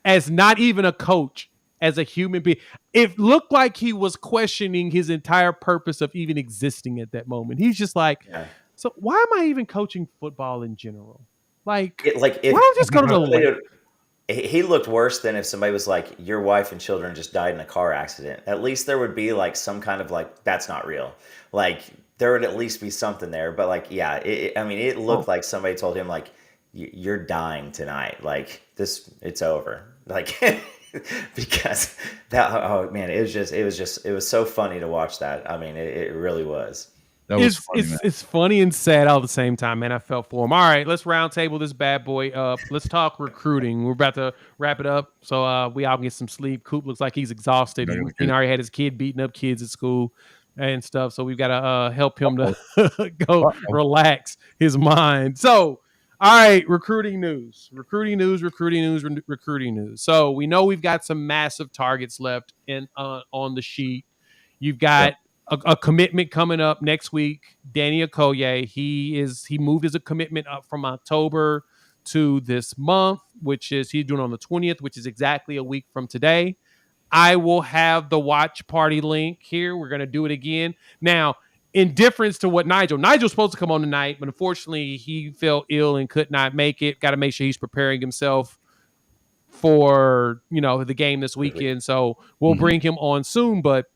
as not even a coach, as a human being. It looked like he was questioning his entire purpose of even existing at that moment. He's just like, so why am I even coaching football in general? Why don't I just go to the lake? He looked worse than if somebody was like, your wife and children just died in a car accident. At least there would be like some kind of like, that's not real. Like there would at least be something there. But like, yeah, it looked like somebody told him like, you're dying tonight. Like it's over. Like, because it was so funny to watch that. I mean, it really was. It's funny and sad all at the same time, man. I felt for him. All right, let's roundtable this bad boy up. Let's talk recruiting. We're about to wrap it up, so we all can get some sleep. Coop looks like he's exhausted. He already had his kid beating up kids at school and stuff, so we've got to help him to go relax his mind. So, all right, recruiting news. So we know we've got some massive targets left on the sheet. You've got a commitment coming up next week. Danny Okoye, he moved his commitment up from October to this month, which is he's doing on the 20th, which is exactly a week from today. I will have the watch party link here. We're going to do it again. Now, in difference to what Nigel's supposed to come on tonight, but unfortunately he fell ill and could not make it. Got to make sure he's preparing himself for, the game this weekend. So we'll bring him on soon. But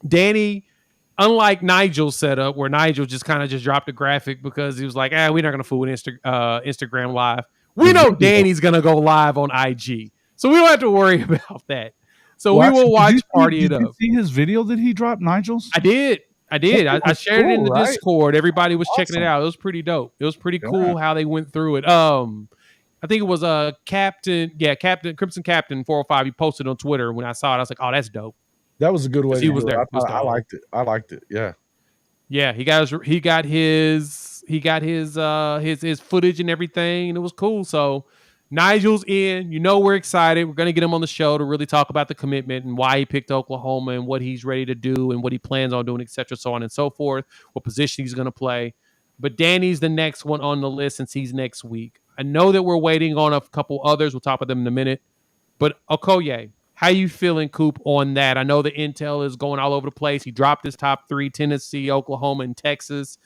Danny, unlike Nigel's setup, where Nigel just dropped a graphic because he was like, we're not going to fool with Instagram Live. We know Danny's going to go live on IG. So we don't have to worry about that. So we will watch party it up. Did you see his video that he dropped, Nigel's? I did. I shared it in the Discord. Everybody was checking it out. It was pretty dope. It was pretty cool how they went through it. I think it was Crimson Captain 405. He posted on Twitter. When I saw it, I was like, oh, that's dope. That was a good way. He was there. I liked it. Yeah. Yeah, he got his footage and everything, and it was cool. So Nigel's in. We're excited. We're gonna get him on the show to really talk about the commitment and why he picked Oklahoma and what he's ready to do and what he plans on doing, etc., so on and so forth. What position he's gonna play. But Danny's the next one on the list since he's next week. I know that we're waiting on a couple others. We'll talk about them in a minute. But Okoye, how you feeling, Coop, on that? I know the intel is going all over the place. He dropped his top 3, Tennessee, Oklahoma, and Texas.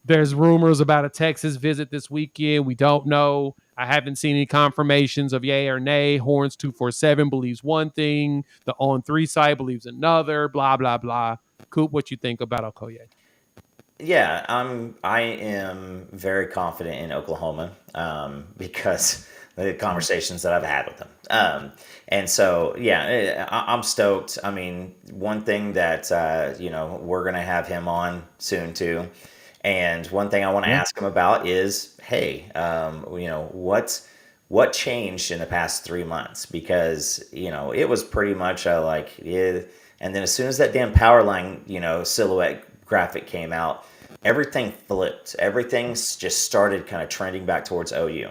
There's rumors about a Texas visit this weekend. We don't know. I haven't seen any confirmations of yay or nay. Horns 247 believes one thing. The On3 site believes another. Blah, blah, blah. Coop, what you think about Okoye? Yeah, I am very confident in Oklahoma because the conversations that I've had with them. And so, yeah, I'm stoked. I mean, one thing that, we're going to have him on soon too. And one thing I want to ask him about is, hey, what changed in the past 3 months? Because, it was pretty much and then as soon as that damn power line, silhouette graphic came out, everything flipped. Everything's just started kind of trending back towards OU.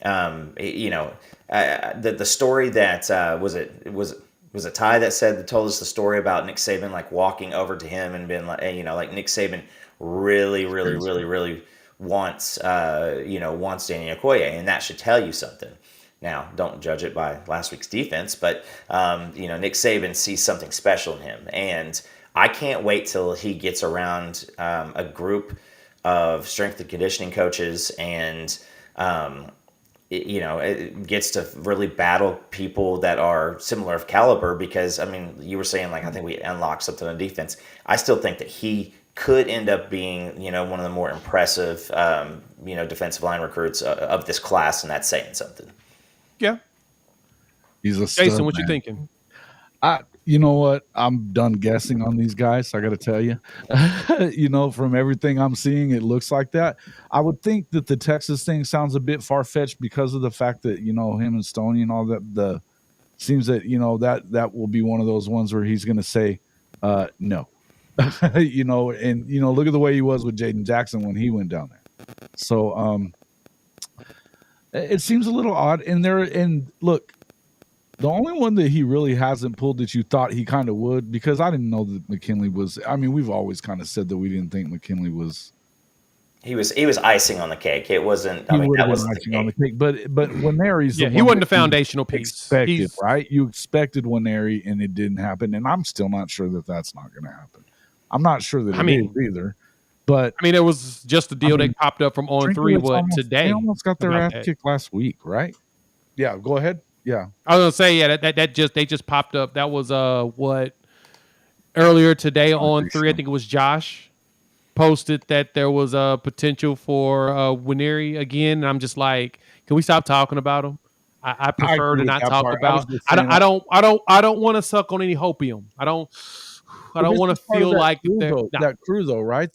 The story that was it Ty that told us the story about Nick Saban like walking over to him and being like, like Nick Saban really wants Danny Okoye, and that should tell you something. Now, don't judge it by last week's defense, but Nick Saban sees something special in him, and I can't wait till he gets around a group of strength and conditioning coaches and it gets to really battle people that are similar of caliber. Because I mean, you were saying like I think we unlocked something on defense. I still think that he could end up being one of the more impressive defensive line recruits of this class, and that's saying something. Yeah. He's a Jason, stud, what you man. thinking? You know what? I'm done guessing on these guys. I got to tell you, from everything I'm seeing, it looks like that. I would think that the Texas thing sounds a bit far fetched because of the fact that him and Stoney and all that. Seems that that will be one of those ones where he's going to say no. And look at the way he was with Jaden Jackson when he went down there. So it seems a little odd. And look. The only one that he really hasn't pulled that you thought he kind of would, because I didn't know that McKinley was. I mean, we've always kind of said that we didn't think McKinley was. He was icing on the cake. It wasn't. That was icing on the cake. But Waneri's he wasn't the foundational piece. Expected, right? You expected Waneri, and it didn't happen. And I'm still not sure that that's not going to happen. I'm not sure that it is either. But I mean, it was just a deal that popped up from on 3 today. They almost got their ass kicked last week, right? Yeah, go ahead. Yeah, I was gonna say they just popped up. That was earlier today on 3. I think it was Josh posted that there was a potential for Waneri again. And I'm just like, can we stop talking about him? I prefer to not talk about. I don't want to suck on any hopium. I don't want to feel like that crew though, right?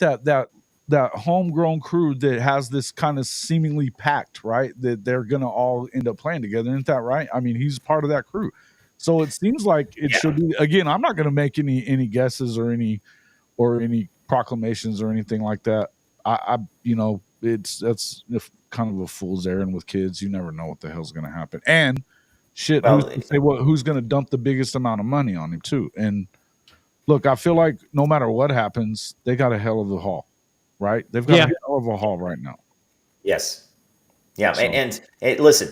That homegrown crew that has this kind of seemingly pact, right? That they're gonna all end up playing together. Isn't that right? I mean, he's part of that crew. So it seems like it should be. Again, I'm not gonna make any guesses or any proclamations or anything like that. That's kind of a fool's errand with kids. You never know what the hell's gonna happen. And shit, who's gonna dump the biggest amount of money on him too? And look, I feel like no matter what happens, they got a hell of a haul. Right? They've got a hell of a haul right now. Yes. Yeah. So. And listen,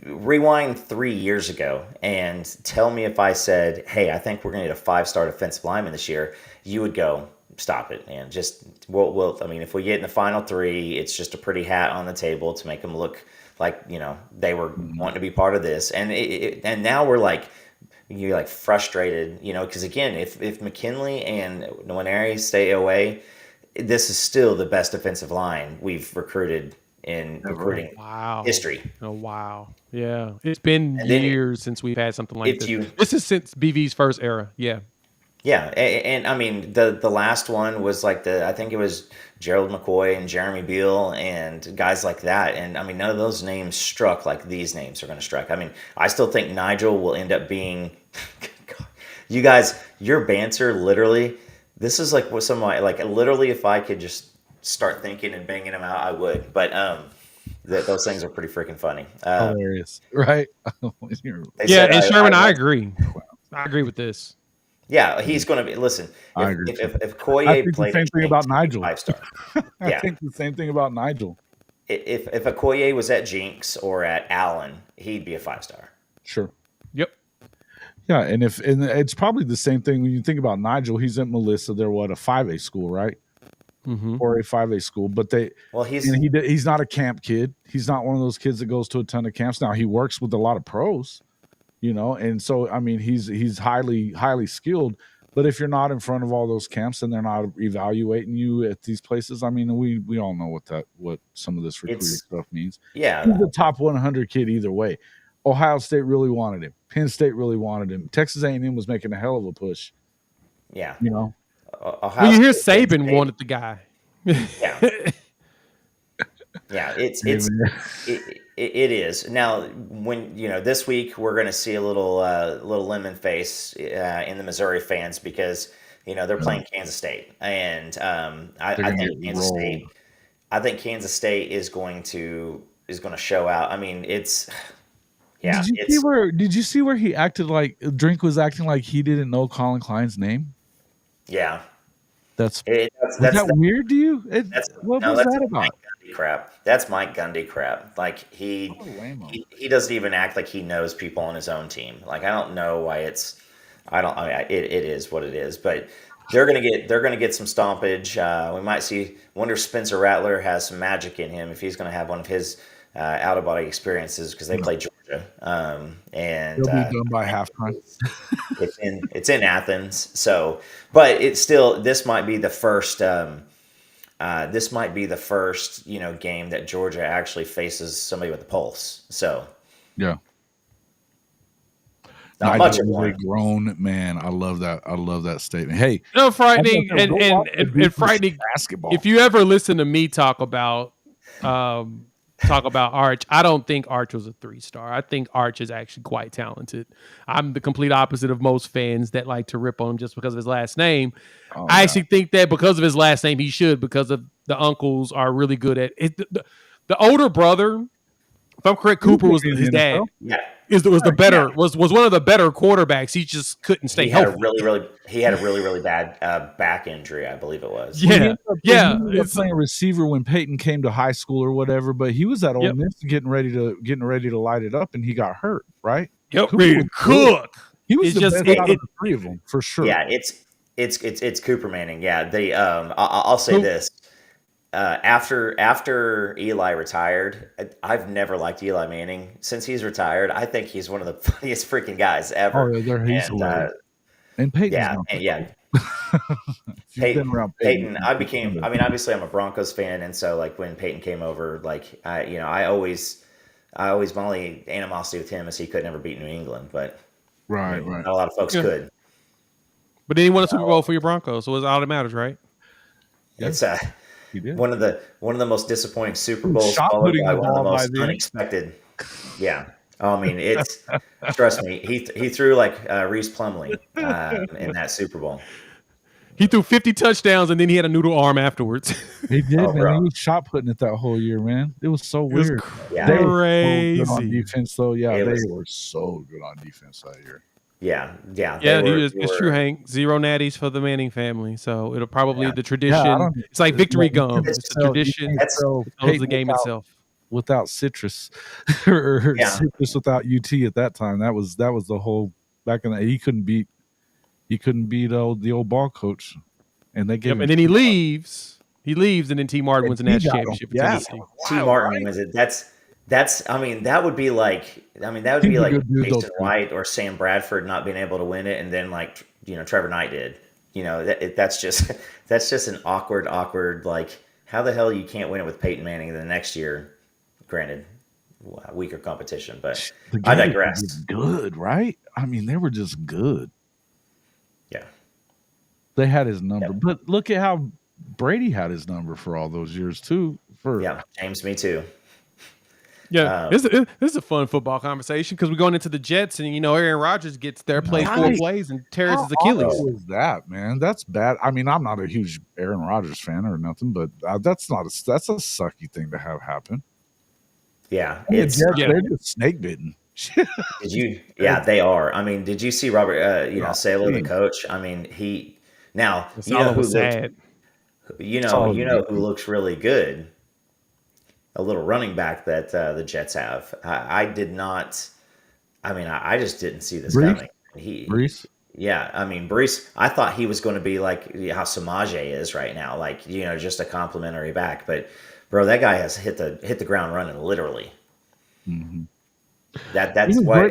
rewind 3 years ago and tell me if I said, hey, I think we're going to get a 5-star defensive lineman this year, you would go, stop it. And just, I mean, if we get in the final 3, it's just a pretty hat on the table to make them look like, they were wanting to be part of this. And and now we're like, you're like frustrated, because again, if McKinley and Waneri stay away, this is still the best defensive line we've recruited in recruiting history. Oh, wow. Yeah. It's been years since we've had something like this. This is since BV's first era. Yeah. Yeah. And I mean, the last one was like I think it was Gerald McCoy and Jeremy Beal and guys like that. And I mean, none of those names struck like these names are going to strike. I mean, I still think Nigel will end up being, you guys, your banter literally, this is like what some of my, literally if I could just start thinking and banging them out, I would. But those things are pretty freaking funny. Hilarious, right? And Sherman, I agree. I agree with this. Yeah, he's going to be. Listen, if Okoye played the same thing about Nigel, 5-star. I think the same thing about Nigel. If Okoye was at Jinx or at Allen, he'd be a 5-star. Sure. Yep. Yeah, and it's probably the same thing when you think about Nigel. He's at Melissa. They're a 5A school, right? Mm-hmm. Or a 5A school, but he's not a camp kid. He's not one of those kids that goes to a ton of camps. Now he works with a lot of pros, and so I mean he's highly skilled. But if you're not in front of all those camps and they're not evaluating you at these places, I mean we all know what some of this recruiting stuff means. Yeah, he's the top 100 kid either way. Ohio State really wanted him. Penn State really wanted him. Texas A&M was making a hell of a push. Yeah. Well, you hear Saban wanted the guy. Yeah. Yeah, it is. Now, when this week we're going to see a little lemon face in the Missouri fans because they're playing Kansas State, and I think Kansas State is going to show out. I mean, it's. Yeah, did you see where he acted like Drink was acting like he didn't know Colin Klein's name? Yeah, that's weird to you? What was that about? Mike Gundy crap. That's Mike Gundy crap. Like he doesn't even act like he knows people on his own team. Like I don't know why it is what it is. But they're gonna get some stompage. We might see. Wonder if Spencer Rattler has some magic in him if he's going to have one of his out of body experiences because they play Georgia, and They'll be done by halftime. it's in Athens. So, but it's still this might be the first. This might be the first game that Georgia actually faces somebody with a pulse. So Yeah. not much of a one. grown man. I love that. I love that statement. Hey, No, frightening I'm gonna go watch the and Beavers frightening. basketball. If you ever listen to me talk about Arch, I don't think Arch was a 3-star. I think Arch is actually quite talented. I'm the complete opposite of most fans that like to rip on him just because of his last name. I actually think that because of his last name, he should, because of the uncles are really good at it. The older brother, if I'm correct, Cooper was his dad. Yeah. Was one of the better quarterbacks. He just couldn't stay healthy. He had a really bad back injury, I believe it was. Yeah. He ended up playing receiver when Peyton came to high school or whatever, but he was at Ole Miss getting ready to light it up, and he got hurt. Right? Yep. Ready to cook. He was the best out of the three of them for sure. Yeah, it's Cooper Manning. Yeah, they. I'll say this. After Eli retired, I've never liked Eli Manning. Since he's retired, I think he's one of the funniest freaking guys ever. Oh, yeah, he's hilarious. And Peyton, Peyton. Obviously, I'm a Broncos fan, and so like when Peyton came over, like I always my only animosity with him is he could never beat New England, but right. Not a lot of folks could. But then he won a Super Bowl for your Broncos, so it's all that matters, right? It's one of the most disappointing Super Bowls, followed by one of the most unexpected. Yeah, I mean it's trust me, he threw like Reese Plumlee in that Super Bowl. He threw 50 touchdowns and then he had a noodle arm afterwards. He did, man. He was shot putting it that whole year, man. It was so weird. They were so good on defense, though. Yeah, they were so good on defense that year. Yeah. It's true, Hank. 0 natties for the Manning family. So it'll probably the tradition. It's like victory gum. It's a tradition. It's the game itself. Without citrus or citrus without UT at that time. That was the whole back in the he couldn't beat the old ball coach. And they gave him, and then he leaves. He leaves, and then T. Martin wins the national championship. Yeah, T. Martin wins it. That would be like Jason White or Sam Bradford not being able to win it, and then like Trevor Knight did. That's just an awkward like how the hell you can't win it with Peyton Manning and the next year, granted weaker competition, but I digress. Good, right? I mean, they were just good. Yeah, they had his number, but look at how Brady had his number for all those years too. James, me too. Yeah, this is a fun football conversation because we're going into the Jets, and Aaron Rodgers gets there, plays 4 plays, and tears his Achilles. What was that, man? That's bad. I mean, I'm not a huge Aaron Rodgers fan or nothing, but that's a sucky thing to have happen. Yeah, they're just snake bitten. Did you? Yeah, they are. I mean, did you see Robert? Saleh, the coach. I mean, he now who looks really good. A little running back that the Jets have. I did not. I mean, I just didn't see this coming. Brees. Yeah, I mean, Brees. I thought he was going to be like how Samaje is right now, like just a complimentary back. But bro, that guy has hit the ground running literally. Mm-hmm. That's why.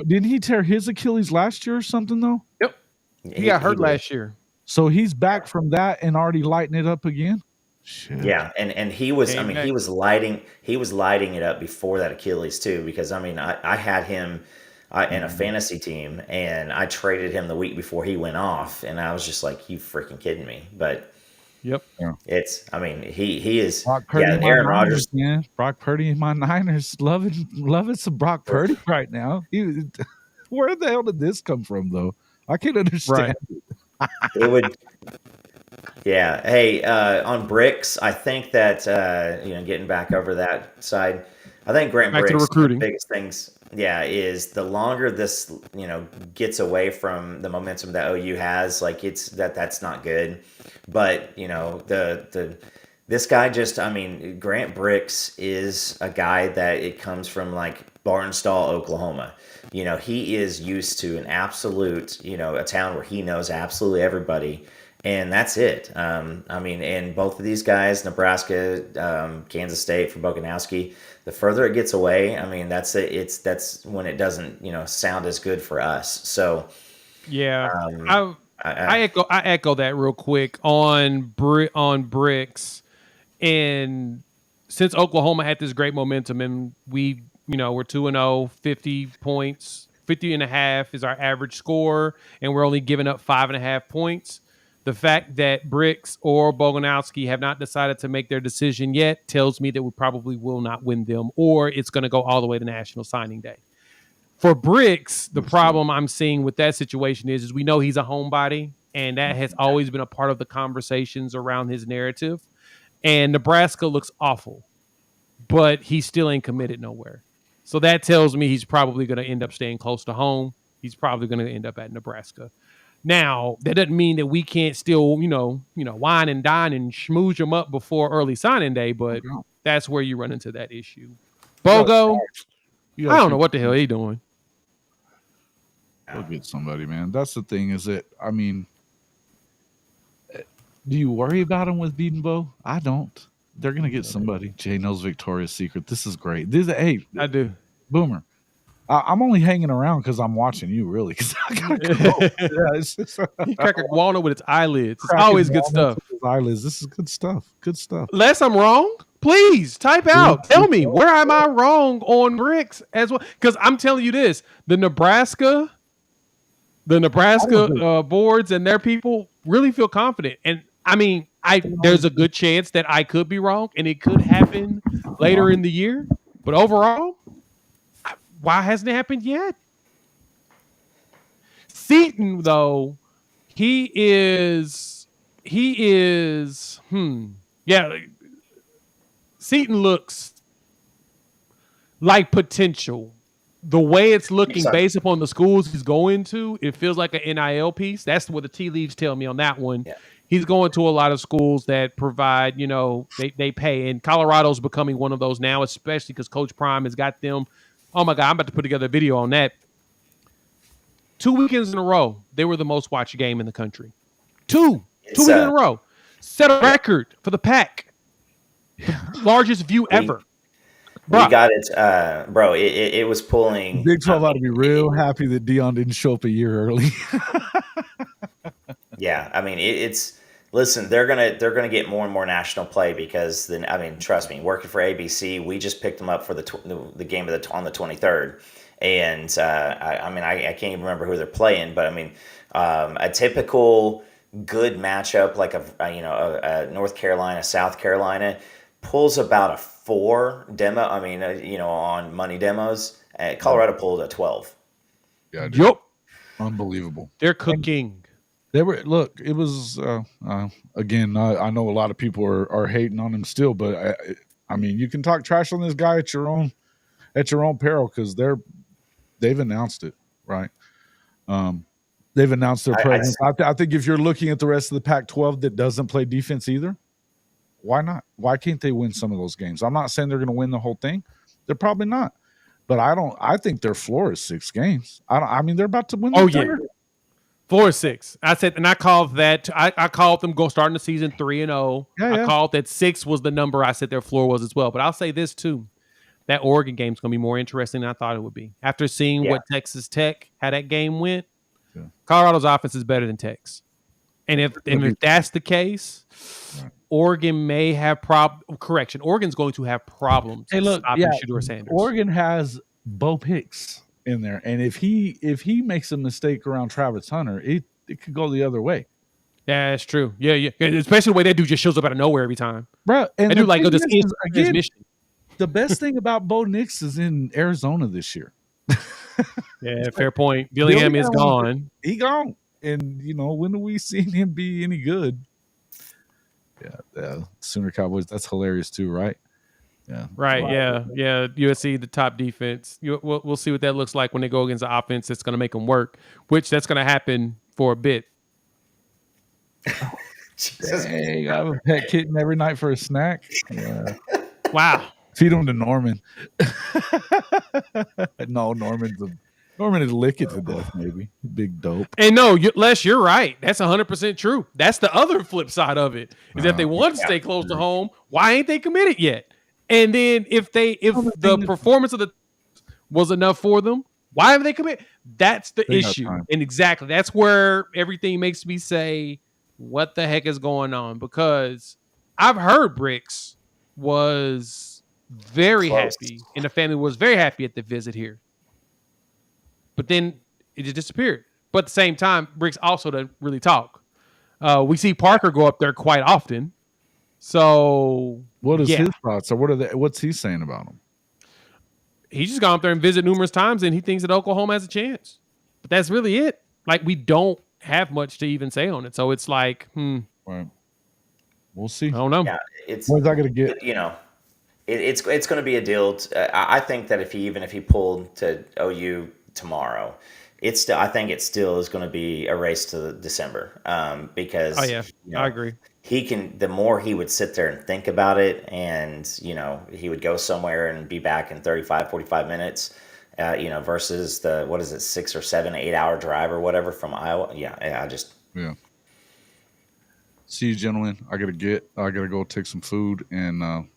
Didn't he tear his Achilles last year or something though? Yep. He got hurt last year. So he's back from that and already lighting it up again. Shit. Yeah, and he was. He was lighting it up before that Achilles too. Because I had him in a fantasy team, and I traded him the week before he went off, and I was just like, "You freaking kidding me?" But yep, he is. Brock Purdy, Aaron Rodgers, man. Brock Purdy and my Niners loving some Brock Purdy right now. Where the hell did this come from, though? I can't understand. Right. It would. Yeah. Hey, on Bricks, I think that getting back over that side, I think Grant back Bricks, to the recruiting. The biggest things, is the longer this gets away from the momentum that OU has, like that's not good. But this guy just, Grant Bricks is a guy that it comes from like Barnstall, Oklahoma. He is used to an absolute, a town where he knows absolutely everybody, and that's it. And both of these guys, Nebraska, Kansas State for Boganowski, the further it gets away, that's when it doesn't, sound as good for us. So yeah, I echo that real quick on Bricks. And since Oklahoma had this great momentum, and we're 2-0, 50 points, 50.5 is our average score, and we're only giving up 5.5 points. The fact that Bricks or Boganowski have not decided to make their decision yet tells me that we probably will not win them, or it's going to go all the way to National Signing Day. For Bricks, the problem I'm seeing with that situation is we know he's a homebody, and that has always been a part of the conversations around his narrative. And Nebraska looks awful, but he still ain't committed nowhere. So that tells me he's probably going to end up staying close to home. He's probably going to end up at Nebraska. Now, that doesn't mean that we can't still, wine and dine and schmooze him up before early signing day, but that's where you run into that issue. Bogo, I don't know what the hell he's doing. Go get somebody, man. That's the thing is that, do you worry about him with beating Bo? I don't. They're going to get somebody. Jay knows Victoria's Secret. This is great. Hey, I do. Boomer. I'm only hanging around because I'm watching you, really. Because I gotta He crack a walnut with its eyelids. It's always good stuff. Eyelids. This is good stuff. Good stuff. Unless I'm wrong, please type out. Tell me where am I wrong on Bricks as well? Because I'm telling you this: the Nebraska boards and their people really feel confident, and there's a good chance that I could be wrong, and it could happen later in the year. But overall, why hasn't it happened yet? Seton, though, he is. Seton looks like potential. The way it's looking based upon the schools he's going to, it feels like an NIL piece. That's what the tea leaves tell me on that one. Yeah. He's going to a lot of schools that provide, they pay. And Colorado's becoming one of those now, especially because Coach Prime has got them. Oh, my God, I'm about to put together a video on that. 2 weekends in a row, they were the most watched game in the country. Two weekends in a row. Set a record for the Pac. The largest view ever. We got it, bro. It was pulling. Big 12 ought to be real happy that Dion didn't show up a year early. Yeah, it's listen. They're gonna get more and more national play because then trust me. Working for ABC, we just picked them up for the game on the 23rd, and I can't even remember who they're playing, but a typical good matchup like a North Carolina, South Carolina pulls about a 4 demo. On money demos. Colorado pulled a 12. Yeah. Yep. Unbelievable. They're cooking. It was again. I know a lot of people are hating on him still, but you can talk trash on this guy at your own peril because they've announced it, right? They've announced their presence. I think if you're looking at the rest of the Pac-12 that doesn't play defense either, why not? Why can't they win some of those games? I'm not saying they're going to win the whole thing. They're probably not. But I think their floor is 6 games. They're about to win. Oh, yeah. Floor is 6. I said, and I called that. I called them starting the season 3-0. Yeah. I called that 6 was the number I said their floor was as well. But I'll say this too: that Oregon game is going to be more interesting than I thought it would be. After seeing what Texas Tech, how that game went, Colorado's offense is better than Tech's. And if that's the case, Oregon may have correction. Oregon's going to have problems. Hey, look, Shedeur Sanders. Oregon has Bo Hicks in there, and if he makes a mistake around Travis Hunter, it could go the other way. Yeah, that's true. Yeah. Especially the way that dude just shows up out of nowhere every time, bro. And that dude go this transmission. The best thing about Bo Nix is in Arizona this year. Yeah, fair point. Dillingham is gone. He gone, and when have we seen him be any good? Yeah, Sooner Cowboys. That's hilarious too, right? Yeah. Right. Wow. Yeah. USC, the top defense. We'll see what that looks like when they go against the offense that's going to make them work, which that's going to happen for a bit. Dang, I have a pet kitten every night for a snack. Yeah. Wow. Feed them to Norman. No, Norman is lick it to death, maybe. Big dope. And no, Les, you're right. That's 100% true. That's the other flip side of it. Is that they want to stay close to home, why ain't they committed yet? And then if the performance of the was enough for them, why haven't they committed? That's the issue. And exactly, that's where everything makes me say, what the heck is going on? Because I've heard Bricks was very happy, and the family was very happy at the visit here. But then it just disappeared. But at the same time, Bricks also doesn't really talk. We see Parker go up there quite often. So what is his thoughts? Or what's he saying about him? He's just gone up there and visited numerous times, and he thinks that Oklahoma has a chance. But that's really it. Like, we don't have much to even say on it. So it's like, Right. We'll see. I don't know. Yeah, when's that going to get? It's going to be a deal. I think that if he pulled to OU tomorrow, I think it still is going to be a race to December. Because I agree. The more he would sit there and think about it, and he would go somewhere and be back in 35, 45 minutes, versus the 6 or 7, 8 hour drive or whatever from Iowa. Yeah. See you, gentlemen. I gotta go take some food, and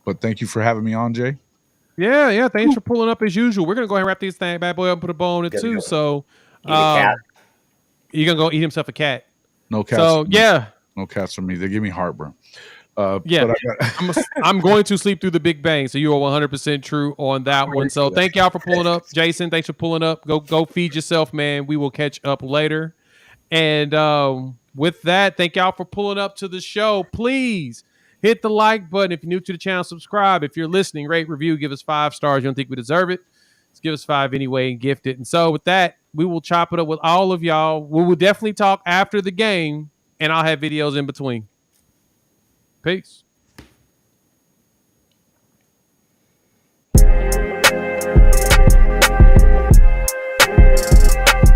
but thank you for having me on, Jay. Yeah. Thanks for pulling up as usual. We're gonna go ahead and wrap this thing bad boy up and put a bow on it too. So cat. You're gonna go eat himself a cat. No cats. So no cats for me. They give me heartburn. But I'm going to sleep through the Big Bang. So you are 100% true on that one. So thank y'all for pulling up. Jason, thanks for pulling up. Go feed yourself, man. We will catch up later. And with that, thank y'all for pulling up to the show. Please hit the like button. If you're new to the channel, subscribe. If you're listening, rate, review, give us 5 stars. You don't think we deserve it? Just give us 5 anyway and gift it. And so with that, we will chop it up with all of y'all. We will definitely talk after the game, and I'll have videos in between. Peace.